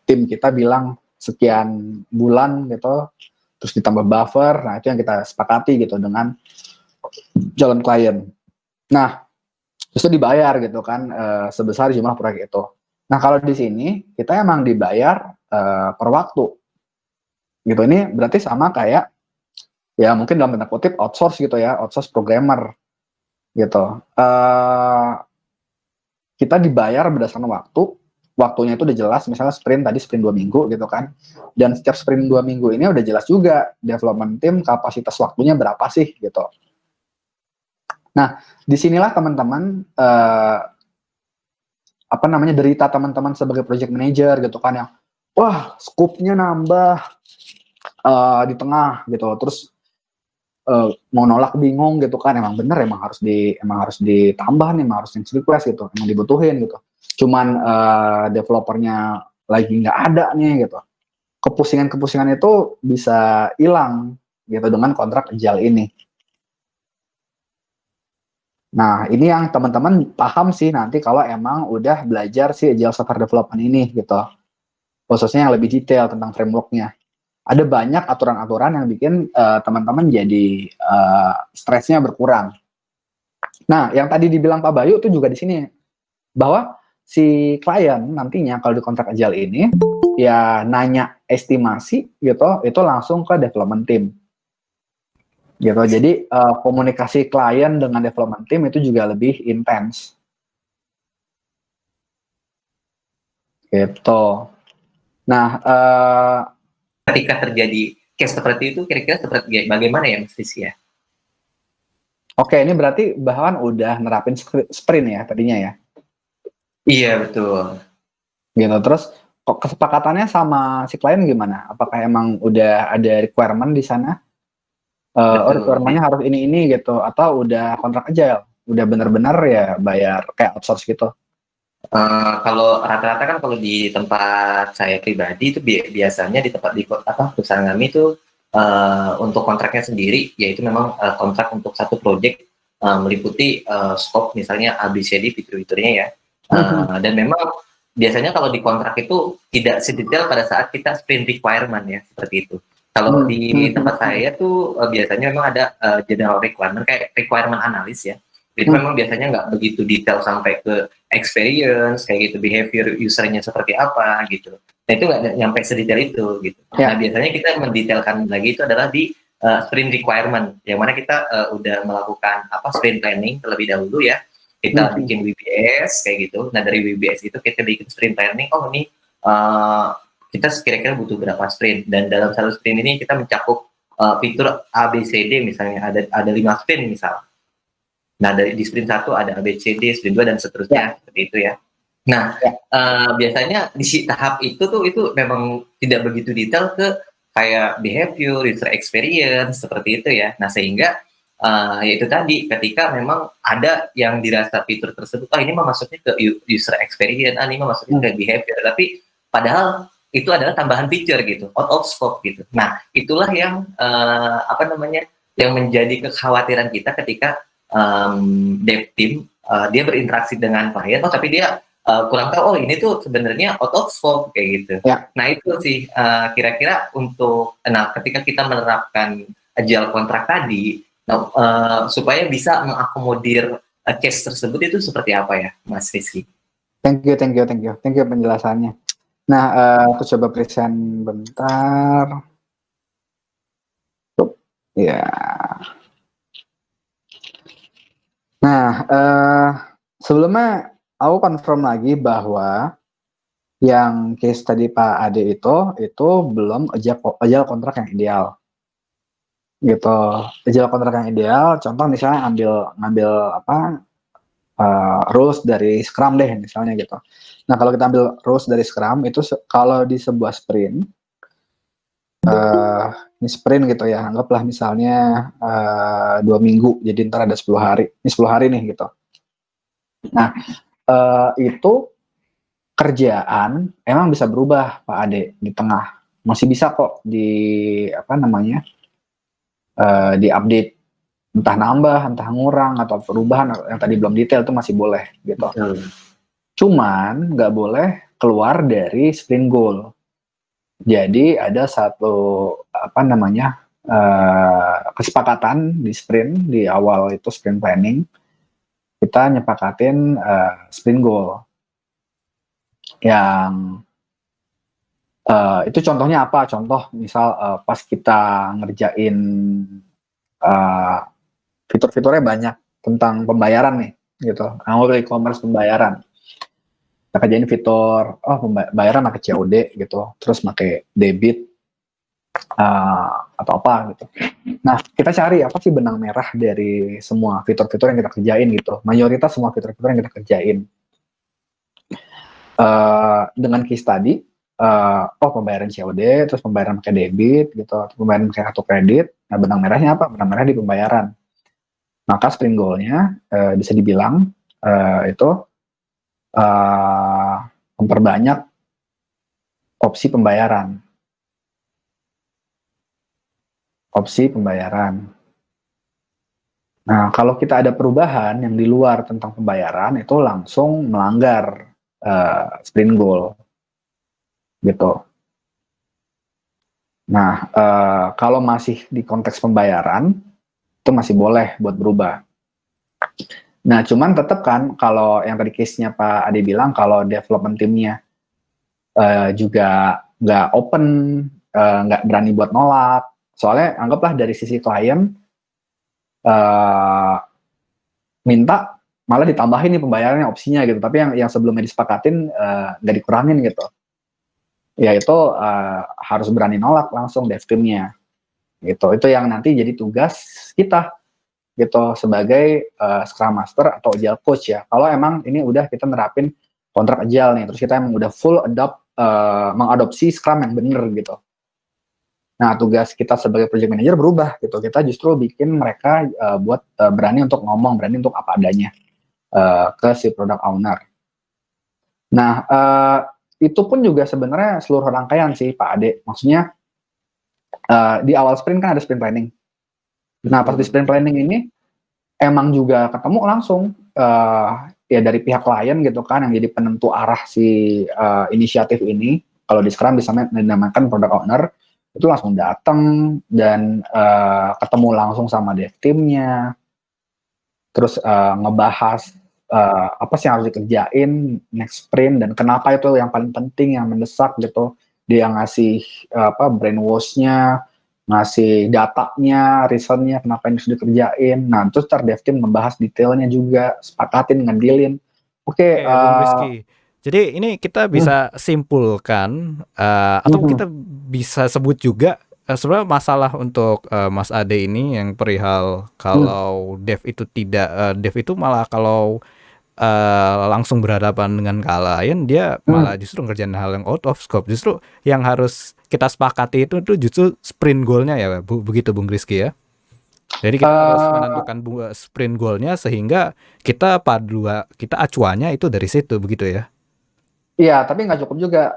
tim kita bilang sekian bulan gitu, terus ditambah buffer. Nah, itu yang kita sepakati gitu dengan calon klien. Nah, terus dibayar gitu kan sebesar jumlah proyek itu. Nah, kalau di sini kita emang dibayar per waktu. Gitu. Ini berarti sama kayak ya mungkin dalam tanda kutip outsource gitu ya, outsource programmer gitu. Kita dibayar berdasarkan waktunya itu udah jelas, misalnya sprint 2 minggu gitu kan. Dan setiap sprint 2 minggu ini udah jelas juga development team kapasitas waktunya berapa sih gitu. Nah, disinilah teman-teman derita teman-teman sebagai project manager gitu kan yang wah scope-nya nambah di tengah gitu, terus mau nolak bingung gitu kan, emang bener emang harus ditambah nih, emang harus request gitu, emang dibutuhin gitu. Cuman developernya lagi nggak ada nih gitu. Kepusingan itu bisa hilang gitu dengan kontrak agile ini. Nah, ini yang teman-teman paham sih nanti kalau emang udah belajar si agile software development ini gitu. Khususnya yang lebih detail tentang frameworknya. Ada banyak aturan-aturan yang bikin teman-teman jadi stresnya berkurang. Nah, yang tadi dibilang Pak Bayu itu juga di sini bahwa si klien nantinya kalau di kontrak agile ini ya nanya estimasi gitu, itu langsung ke development team. gitu. Jadi komunikasi klien dengan development team itu juga lebih intens. Gitu. Nah, Ketika terjadi case seperti itu, kira-kira seperti bagaimana ya Mas Rizky ya? oke, ini berarti bahkan udah nerapin sprint ya tadinya ya. Iya betul. Gitu. Terus kok kesepakatannya sama si klien gimana? Apakah emang udah ada requirement di sana? Betul. Requirement-nya harus ini gitu, atau udah kontrak aja, udah bener-bener ya bayar kayak outsource gitu. Kalau rata-rata kan kalau di tempat saya pribadi itu biasanya di tempat di perusahaan kami itu untuk kontraknya sendiri yaitu memang kontrak untuk satu project meliputi scope misalnya ABCD fitur-fiturnya ya. Dan memang biasanya kalau di kontrak itu tidak sedetail pada saat kita sprint requirement ya seperti itu. Kalau di tempat saya tuh biasanya memang ada general requirement kayak requirement analis ya. Itu memang biasanya nggak begitu detail sampai ke experience kayak gitu, behavior usernya seperti apa gitu. Nah itu nggak nyampe sedetail itu gitu. Nah biasanya kita mendetailkan lagi itu adalah di sprint requirement, yang mana kita udah melakukan sprint planning terlebih dahulu ya. Kita bikin WBS kayak gitu. Nah dari WBS itu kita bikin sprint planning. Oh ini kita kira-kira butuh berapa sprint, dan dalam satu sprint ini kita mencakup fitur ABCD misalnya ada 5 sprint misal. Nah, di sprint 1 ada ABCD, sprint 2 dan seterusnya seperti itu ya. Nah, biasanya di tahap itu tuh itu memang tidak begitu detail ke kayak behavior, user experience seperti itu ya. Nah, sehingga yaitu tadi ketika memang ada yang dirasa fitur tersebut, ini mah masuknya ke user experience, ini mah masuknya ke behavior, tapi padahal itu adalah tambahan feature gitu, out of scope gitu. Nah, itulah yang yang menjadi kekhawatiran kita ketika dev team dia berinteraksi dengan klien, tapi dia kurang tahu ini tuh sebenarnya out of scope kayak gitu. Nah itu sih kira-kira untuk ketika kita menerapkan agile kontrak tadi, supaya bisa mengakomodir case tersebut itu seperti apa ya, Mas Rizky? Thank you penjelasannya. Nah, aku coba present bentar. Ya. Nah, sebelumnya aku confirm lagi bahwa yang case tadi Pak Ade itu belum agile kontrak yang ideal. Gitu. Agile kontrak yang ideal, contoh misalnya ngambil rules dari Scrum deh misalnya gitu. Nah, kalau kita ambil rules dari Scrum itu kalau di sebuah sprint ini sprint gitu ya, anggaplah misalnya 2 minggu, jadi ntar ada 10 hari. Ini 10 hari nih gitu. Nah, itu kerjaan emang bisa berubah Pak Ade di tengah. Masih bisa kok di di update, entah nambah, entah ngurang atau perubahan yang tadi belum detail itu masih boleh gitu. Cuman nggak boleh keluar dari sprint goal. Jadi ada satu kesepakatan di sprint, di awal itu sprint planning, kita nyepakatin sprint goal yang itu contohnya apa? Contoh misal pas kita ngerjain fitur-fiturnya banyak tentang pembayaran nih gitu, anggap e-commerce pembayaran. Kita kerjain fitur pembayaran pakai COD gitu, terus pakai debit atau apa gitu. Nah, kita cari apa sih benang merah dari semua fitur-fitur yang kita kerjain gitu. Mayoritas semua fitur-fitur yang kita kerjain. Dengan case tadi, pembayaran COD, terus pembayaran pakai debit gitu, atau pembayaran pakai kartu kredit. Nah, benang merahnya apa? Benang merah di pembayaran. Maka sprint goal-nya bisa dibilang itu memperbanyak opsi pembayaran. Nah, kalau kita ada perubahan yang di luar tentang pembayaran, itu langsung melanggar sprint goal. Gitu. Nah, kalau masih di konteks pembayaran, itu masih boleh buat berubah. Nah, cuman tetap kan, kalau yang tadi case-nya Pak Ade bilang, kalau development team-nya juga nggak open, nggak berani buat nolak. Soalnya anggaplah dari sisi klien, minta malah ditambahin nih pembayarannya opsinya gitu, tapi yang sebelumnya disepakatin nggak dikurangin gitu. Ya itu harus berani nolak langsung dev team-nya gitu. Itu yang nanti jadi tugas kita gitu sebagai Scrum Master atau Agile Coach ya. Kalau emang ini udah kita nerapin kontrak Agile nih, terus kita emang udah full mengadopsi Scrum yang bener gitu. Nah, tugas kita sebagai project manager berubah gitu. Kita justru bikin mereka buat berani untuk ngomong, berani untuk apa adanya ke si product owner. Nah, itu pun juga sebenarnya seluruh rangkaian sih Pak Ade. Maksudnya di awal sprint kan ada sprint planning. Nah, pas di sprint planning ini emang juga ketemu langsung ya dari pihak klien gitu kan yang jadi penentu arah si inisiatif ini. Kalau di Scrum bisa dinamakan product owner, itu langsung datang dan ketemu langsung sama dev team-nya, terus ngebahas apa sih yang harus dikerjain next sprint dan kenapa itu yang paling penting, yang mendesak gitu. Dia ngasih brainwash-nya, ngasih datanya, reasonnya kenapa ini harus dikerjain. Nah, terus dev team membahas detailnya juga, sepakatin, ngedilin. Oke, Bung Rizky. Jadi ini kita bisa simpulkan atau kita bisa sebut juga sebenarnya masalah untuk Mas Ade ini yang perihal kalau dev itu tidak dev itu malah kalau langsung berhadapan dengan klien dia malah justru ngerjain hal yang out of scope. Justru yang harus kita sepakati itu justru sprint goal-nya ya, begitu Bung Rizky ya. Jadi kita harus menentukan sprint goal-nya sehingga kita acuannya itu dari situ begitu ya. Iya, tapi nggak cukup juga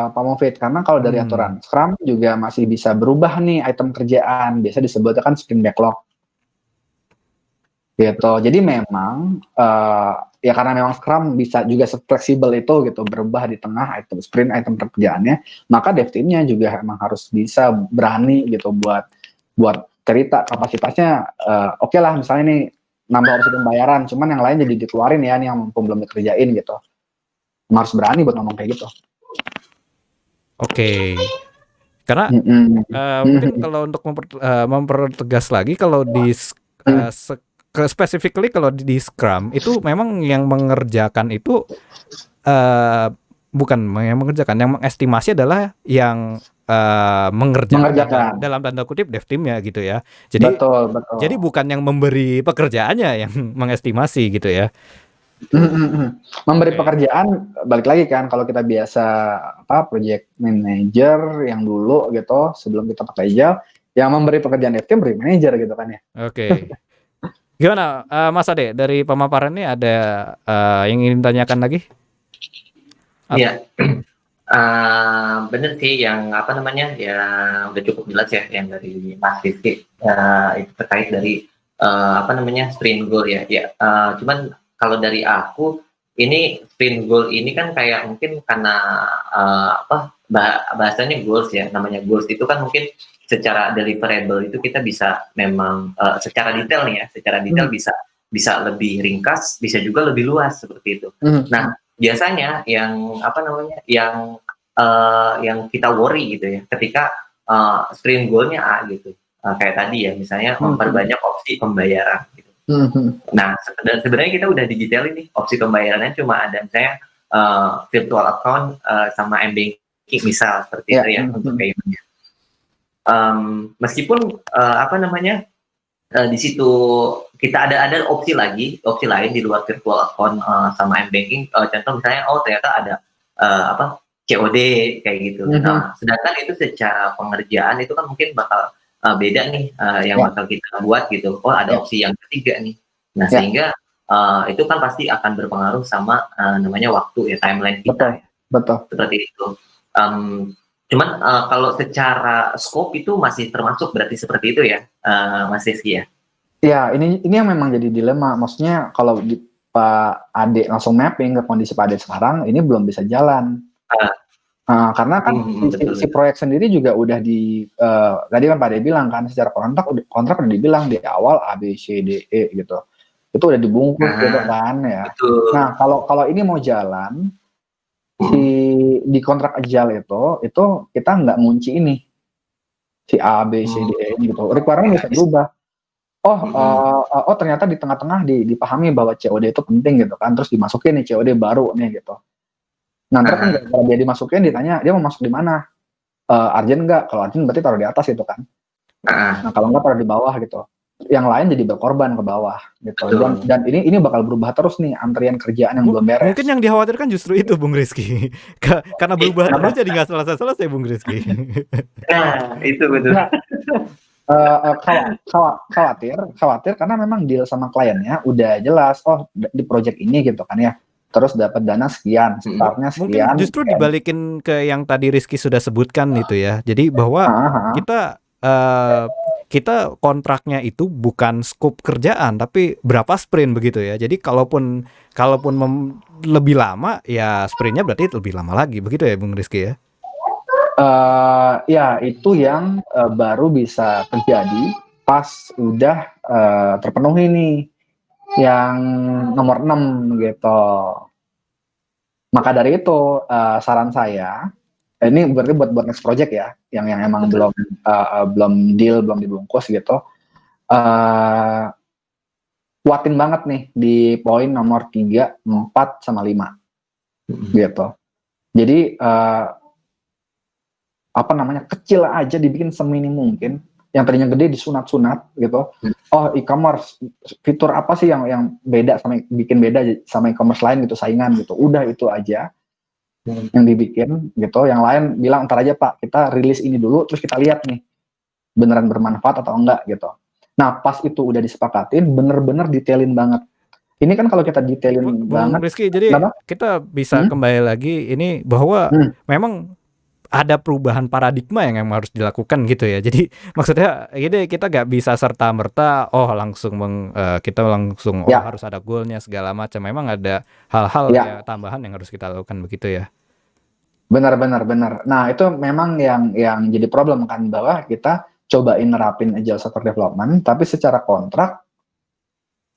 Pak Mufid, karena kalau dari aturan Scrum juga masih bisa berubah nih item kerjaan, biasa disebutnya kan sprint backlog. Gitu. Jadi memang ya karena memang Scrum bisa juga fleksibel itu gitu, berubah di tengah item pekerjaannya, maka dev team-nya juga emang harus bisa berani gitu buat cerita kapasitasnya. Oke lah misalnya nih nambah opsi pembayaran, cuman yang lain jadi dikeluarin ya, nih yang belum dikerjain gitu. Harus berani buat ngomong kayak gitu. Oke. Karena mungkin kalau untuk mempertegas lagi kalau di specifically kalau di Scrum itu memang yang mengerjakan itu bukan yang mengerjakan, yang mengestimasi adalah yang mengerjakan dalam tanda kutip dev team-nya gitu ya. Jadi betul. Jadi bukan yang memberi pekerjaannya yang mengestimasi gitu ya. Memberi pekerjaan, balik lagi kan kalau kita biasa project manager yang dulu gitu sebelum kita pakai Agile, yang memberi pekerjaan dev team project manager gitu kan ya. Oke. Gimana Mas Ade, dari pemaparan ini ada yang ingin ditanyakan lagi? Iya. Bener sih yang yang udah cukup jelas ya yang dari Mas Rizky itu terkait dari sprint goal ya. Cuman kalau dari aku ini sprint goal ini kan kayak mungkin karena bahasanya goals ya, namanya goals itu kan mungkin secara deliverable itu kita bisa memang secara detail nih ya, secara detail bisa lebih ringkas, bisa juga lebih luas seperti itu. Nah, biasanya yang yang kita worry gitu ya ketika sprint goal-nya A gitu, kayak tadi ya misalnya memperbanyak opsi pembayaran gitu. Nah sebenarnya kita udah didetailin nih opsi pembayarannya cuma ada misalnya virtual account sama m-banking misal seperti itu ya untuk payment-nya. Meskipun di situ kita ada opsi lain di luar virtual account sama m-banking, contoh misalnya ternyata ada COD kayak gitu. Nah, sedangkan itu secara pengerjaan itu kan mungkin bakal beda nih yang bakal kita buat gitu. Oh, ada opsi yang ketiga nih. Nah, sehingga itu kan pasti akan berpengaruh sama namanya waktu ya, timeline kita. Betul. Seperti itu. Cuman kalau secara scope itu masih termasuk berarti seperti itu ya, Mas Rizky ya? Ya, ini yang memang jadi dilema. Maksudnya kalau Pak Ade langsung mapping ke kondisi Pak Ade sekarang, ini belum bisa jalan. Karena kan si proyek sendiri juga udah tadi kan Pak Ade bilang kan secara kontrak udah dibilang di awal A, B, C, D, E gitu. Itu udah dibungkus gitu kan ya. Betul. Nah, kalau ini mau jalan di kontrak Agile itu kita nggak ngunci ini si A, B, C, D, E gitu. Requirement bisa berubah. oh ternyata di tengah-tengah dipahami bahwa COD itu penting gitu kan, terus dimasukin nih COD baru nih gitu. Nah, ntar kan kalau dia dimasukin ditanya dia mau masuk di mana, urgent nggak? Kalau urgent berarti taruh di atas gitu kan. Nah, kalau nggak taruh di bawah gitu. Yang lain jadi berkorban ke bawah gitu. Dan ini bakal berubah terus nih antrian kerjaan yang belum beres. Mungkin yang dikhawatirkan justru itu Bung Rizky. Karena berubah terus jadi nggak selesai-selesai Bung Rizky. Nah, itu betul. Khawatir karena memang deal sama kliennya udah jelas, oh di project ini gitu kan ya. Terus dapat dana sekian, startnya sekian. Mungkin justru dibalikin ke yang tadi Rizky sudah sebutkan itu ya. Jadi bahwa kita kontraknya itu bukan scope kerjaan tapi berapa sprint begitu ya. Jadi kalaupun lebih lama ya sprintnya berarti lebih lama lagi begitu ya Bung Rizky ya. Ya itu yang baru bisa terjadi pas udah terpenuhi nih yang nomor 6 gitu. Maka dari itu saran saya, ini berarti buat next project ya, yang emang belum deal, belum dibungkus gitu. Kuatin banget nih di poin nomor 3, 4 sama 5 gitu. Jadi kecil aja dibikin seminim mungkin. Yang tadinya gede disunat-sunat gitu. Oh, e-commerce fitur apa sih yang beda bikin beda sama e-commerce lain gitu, saingan gitu. Udah itu aja yang dibikin gitu. Yang lain bilang ntar aja Pak, kita rilis ini dulu terus kita lihat nih beneran bermanfaat atau enggak gitu. Nah, pas itu udah disepakatin, bener-bener detailin banget. Ini kan kalau kita detailin banget. Rizky, jadi kita bisa kembali lagi ini bahwa memang ada perubahan paradigma yang harus dilakukan gitu ya. Jadi maksudnya ini kita nggak bisa serta-merta kita langsung harus ada goalnya segala macam. Memang ada hal-hal ya tambahan yang harus kita lakukan begitu ya. Benar. Nah itu memang yang jadi problem kan, bahwa kita cobain nerapin agile software development, tapi secara kontrak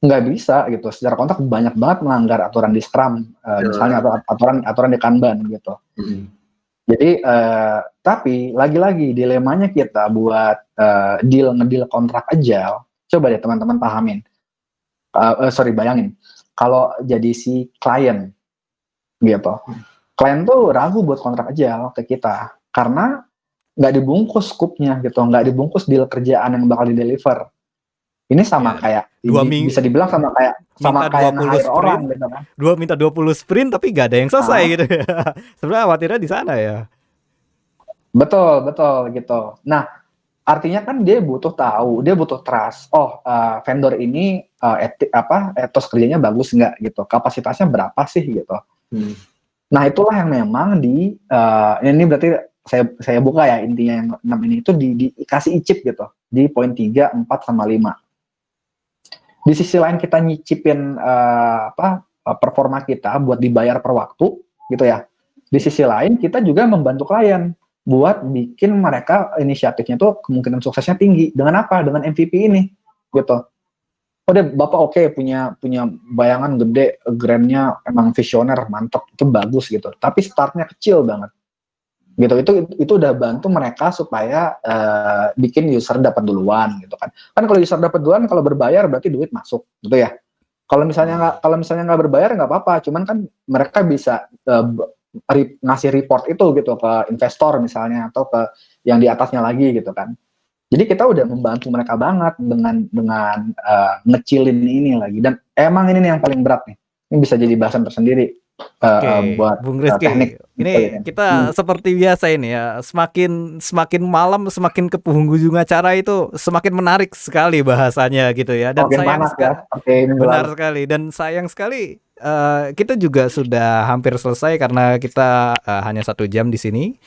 nggak bisa gitu. Secara kontrak banyak banget melanggar aturan di Scrum, misalnya atau aturan di Kanban gitu. Jadi tapi lagi-lagi dilemanya kita buat ngedeal kontrak agile, coba deh teman-teman pahamin. Bayangin kalau jadi si klien gitu. Klien tuh ragu buat kontrak agile ke kita karena nggak dibungkus scope-nya gitu, nggak dibungkus deal kerjaan yang bakal di-deliver. Ini sama kayak bisa dibilang sama kayak nge-hire orang gitu kan. Minta 20 sprint tapi gak ada yang selesai gitu ya. Sebenarnya khawatirnya di sana ya. Betul gitu. Nah, artinya kan dia butuh tahu, dia butuh trust. Oh, vendor ini etos kerjanya bagus nggak gitu, kapasitasnya berapa sih gitu. Nah, itulah yang memang ini berarti saya buka ya, intinya yang 6 ini itu dikasih icip gitu di poin 3, 4 sama 5. Di sisi lain kita nyicipin performa kita buat dibayar per waktu gitu ya. Di sisi lain kita juga membantu klien buat bikin mereka inisiatifnya tuh kemungkinan suksesnya tinggi. Dengan apa? Dengan MVP ini gitu. Oh deh, Bapak punya bayangan gede, grandnya emang visioner, mantap, itu bagus gitu. Tapi startnya kecil banget. Gitu. Itu udah bantu mereka supaya bikin user dapat duluan gitu kan. Kan kalau user dapat duluan, kalau berbayar berarti duit masuk gitu ya. Kalau misalnya nggak berbayar nggak apa-apa, cuman kan mereka bisa ngasih report itu gitu ke investor misalnya, atau ke yang di atasnya lagi gitu kan. Jadi kita udah membantu mereka banget dengan ngecilin ini lagi. Dan emang ini nih yang paling berat nih. Ini bisa jadi bahasan tersendiri buat Bung Rizky. teknik. Ini kita seperti biasa ini ya. Semakin malam semakin ke penghujung acara itu semakin menarik sekali bahasanya gitu ya. Dan sayang benar sekali. Dan sayang sekali kita juga sudah hampir selesai karena kita hanya 1 jam di sini.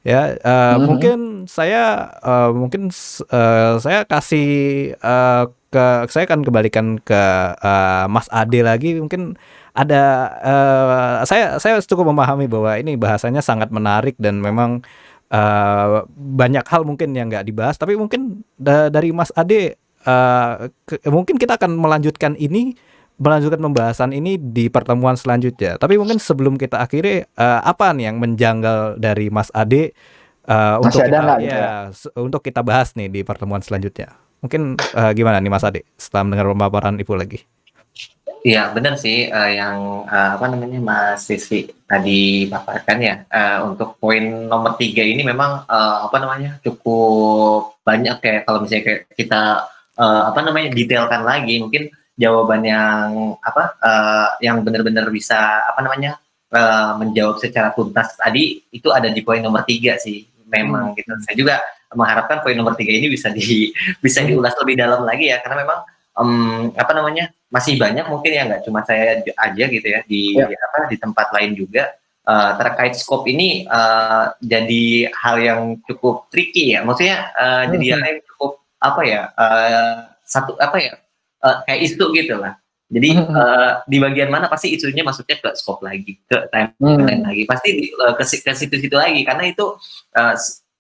Ya, mungkin saya kasih saya akan kembalikan ke Mas Ade lagi. Mungkin ada saya cukup memahami bahwa ini bahasanya sangat menarik dan memang banyak hal mungkin yang nggak dibahas. Tapi mungkin dari Mas Ade mungkin kita akan melanjutkan pembahasan ini di pertemuan selanjutnya. Tapi mungkin sebelum kita akhiri, apa nih yang menjanggal dari Mas Ade untuk kita bahas nih di pertemuan selanjutnya? Mungkin gimana nih Mas Ade setelah mendengar pemaparan Ibu lagi? Iya benar sih yang apa namanya Mas Rizky tadi paparkan ya untuk poin nomor 3 ini memang apa namanya cukup banyak ya kalau misalnya kayak kita apa namanya detailkan lagi mungkin jawaban yang apa yang benar-benar bisa apa namanya menjawab secara tuntas tadi itu ada di poin nomor 3 sih memang gitu. Saya juga mengharapkan poin nomor 3 ini bisa diulas lebih dalam lagi ya karena memang apa namanya masih banyak mungkin ya nggak cuma saya aja gitu ya di apa di tempat lain juga terkait skop ini jadi hal yang cukup tricky ya maksudnya jadi hal yang cukup apa ya satu apa ya kayak isu gitu lah jadi di bagian mana pasti isunya masuknya ke skop lagi ke timeline lagi pasti ke situ-situ lagi karena itu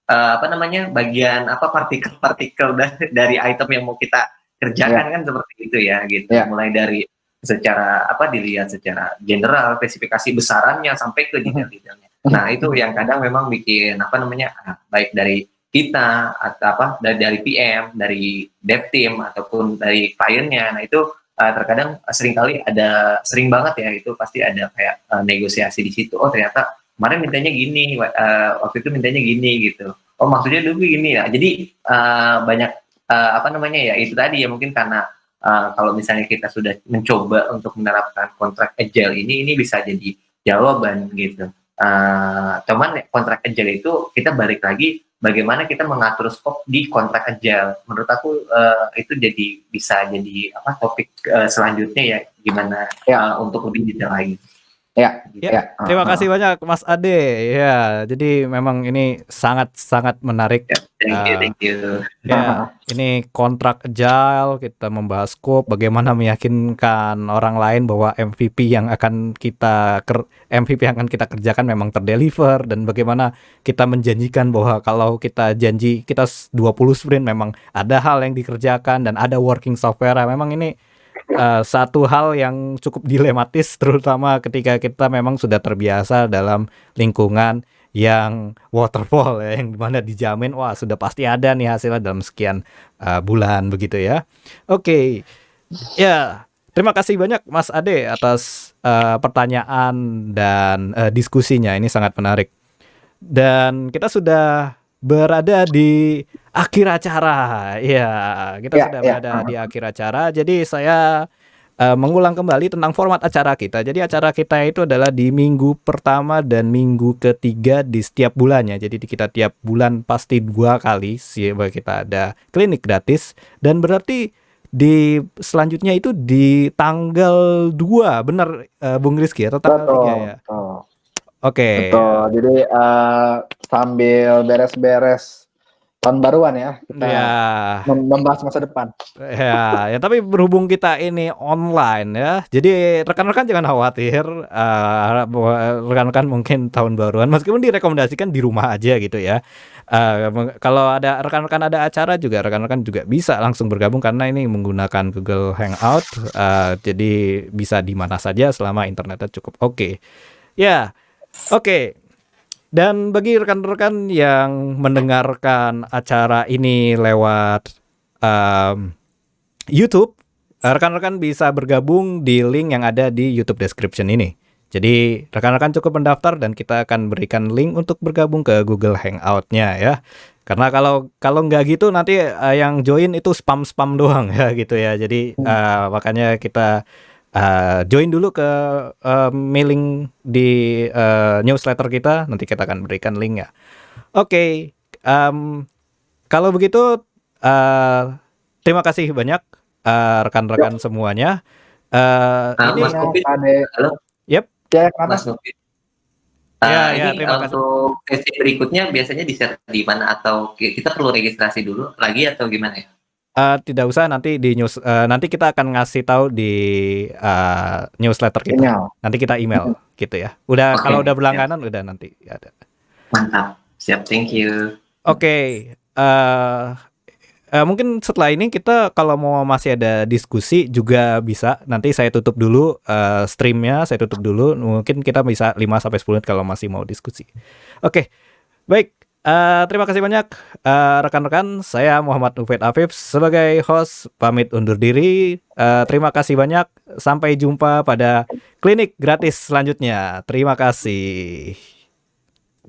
apa namanya bagian apa partikel-partikel dari item yang mau kita kerjakan kan seperti itu ya gitu mulai dari secara apa dilihat secara general spesifikasi besarannya sampai ke detail-detailnya nah itu yang kadang memang bikin apa namanya baik dari kita atau apa dari PM dari dev team ataupun dari kliennya nah itu terkadang sering banget ya itu pasti ada kayak negosiasi di situ oh ternyata kemarin mintanya gini waktu itu mintanya gini gitu oh maksudnya dulu gini ya jadi banyak apa namanya ya itu tadi ya mungkin karena kalau misalnya kita sudah mencoba untuk menerapkan kontrak agile ini bisa jadi jawaban gitu. Cuman kontrak agile itu kita balik lagi bagaimana kita mengatur skop di kontrak agile. Menurut aku itu bisa jadi apa topik selanjutnya ya gimana untuk lebih detail lagi. Terima kasih banyak Mas Ade. Ya, jadi memang ini sangat menarik. Thank you. Ya, ini kontrak agile, kita membahas scope, bagaimana meyakinkan orang lain bahwa MVP yang akan kita kerjakan memang terdeliver dan bagaimana kita menjanjikan bahwa kalau kita janji kita 20 sprint memang ada hal yang dikerjakan dan ada working software. Memang ini satu hal yang cukup dilematis terutama ketika kita memang sudah terbiasa dalam lingkungan yang waterfall ya, yang dimana dijamin wah sudah pasti ada nih hasilnya dalam sekian bulan begitu ya. Oke. Ya, terima kasih banyak Mas Ade atas pertanyaan dan diskusinya, ini sangat menarik. Dan kita sudah berada di akhir acara. Ya, kita sudah berada di akhir acara. Jadi saya mengulang kembali tentang format acara kita. Jadi acara kita itu adalah di minggu pertama dan minggu ketiga di setiap bulannya. Jadi kita tiap bulan pasti 2 kali sih kita ada klinik gratis dan berarti di selanjutnya itu di tanggal 2 benar Bung Rizky atau tanggal 3 ya? Oke. Betul. Jadi sambil beres-beres tahun baruan ya, kita membahas masa depan. Ya, tapi berhubung kita ini online ya, jadi rekan-rekan jangan khawatir. Rekan-rekan mungkin tahun baruan, meskipun direkomendasikan di rumah aja gitu ya. Kalau ada rekan-rekan ada acara juga, rekan-rekan juga bisa langsung bergabung karena ini menggunakan Google Hangout. Jadi bisa di mana saja selama internetnya cukup oke. Ya, oke. Dan bagi rekan-rekan yang mendengarkan acara ini lewat YouTube, rekan-rekan bisa bergabung di link yang ada di YouTube description ini. Jadi rekan-rekan cukup mendaftar dan kita akan berikan link untuk bergabung ke Google Hangout-nya ya. Karena kalau nggak gitu nanti yang join itu spam doang ya gitu ya. Jadi makanya kita join dulu ke mailing di newsletter kita, nanti kita akan berikan linknya. Oke, kalau begitu terima kasih banyak rekan-rekan semuanya. Ini Mas Kopi, halo. Yep. Mas Kopi. Ini terima kasih. Untuk sesi berikutnya biasanya di-share di mana atau kita perlu registrasi dulu lagi atau gimana ya? Tidak usah, nanti di nanti kita akan ngasih tahu di newsletter kita. Nanti kita email gitu ya. Kalau udah berlangganan udah nanti ada. Mantap. Siap, thank you. Oke. Mungkin setelah ini kita kalau mau masih ada diskusi juga bisa. Nanti saya tutup dulu streamnya, saya tutup dulu. Mungkin kita bisa 5-10 menit kalau masih mau diskusi. Oke. Baik. Terima kasih banyak rekan-rekan. Saya Muhammad Ufait Afif sebagai host pamit undur diri. Terima kasih banyak. Sampai jumpa pada klinik gratis selanjutnya. Terima kasih.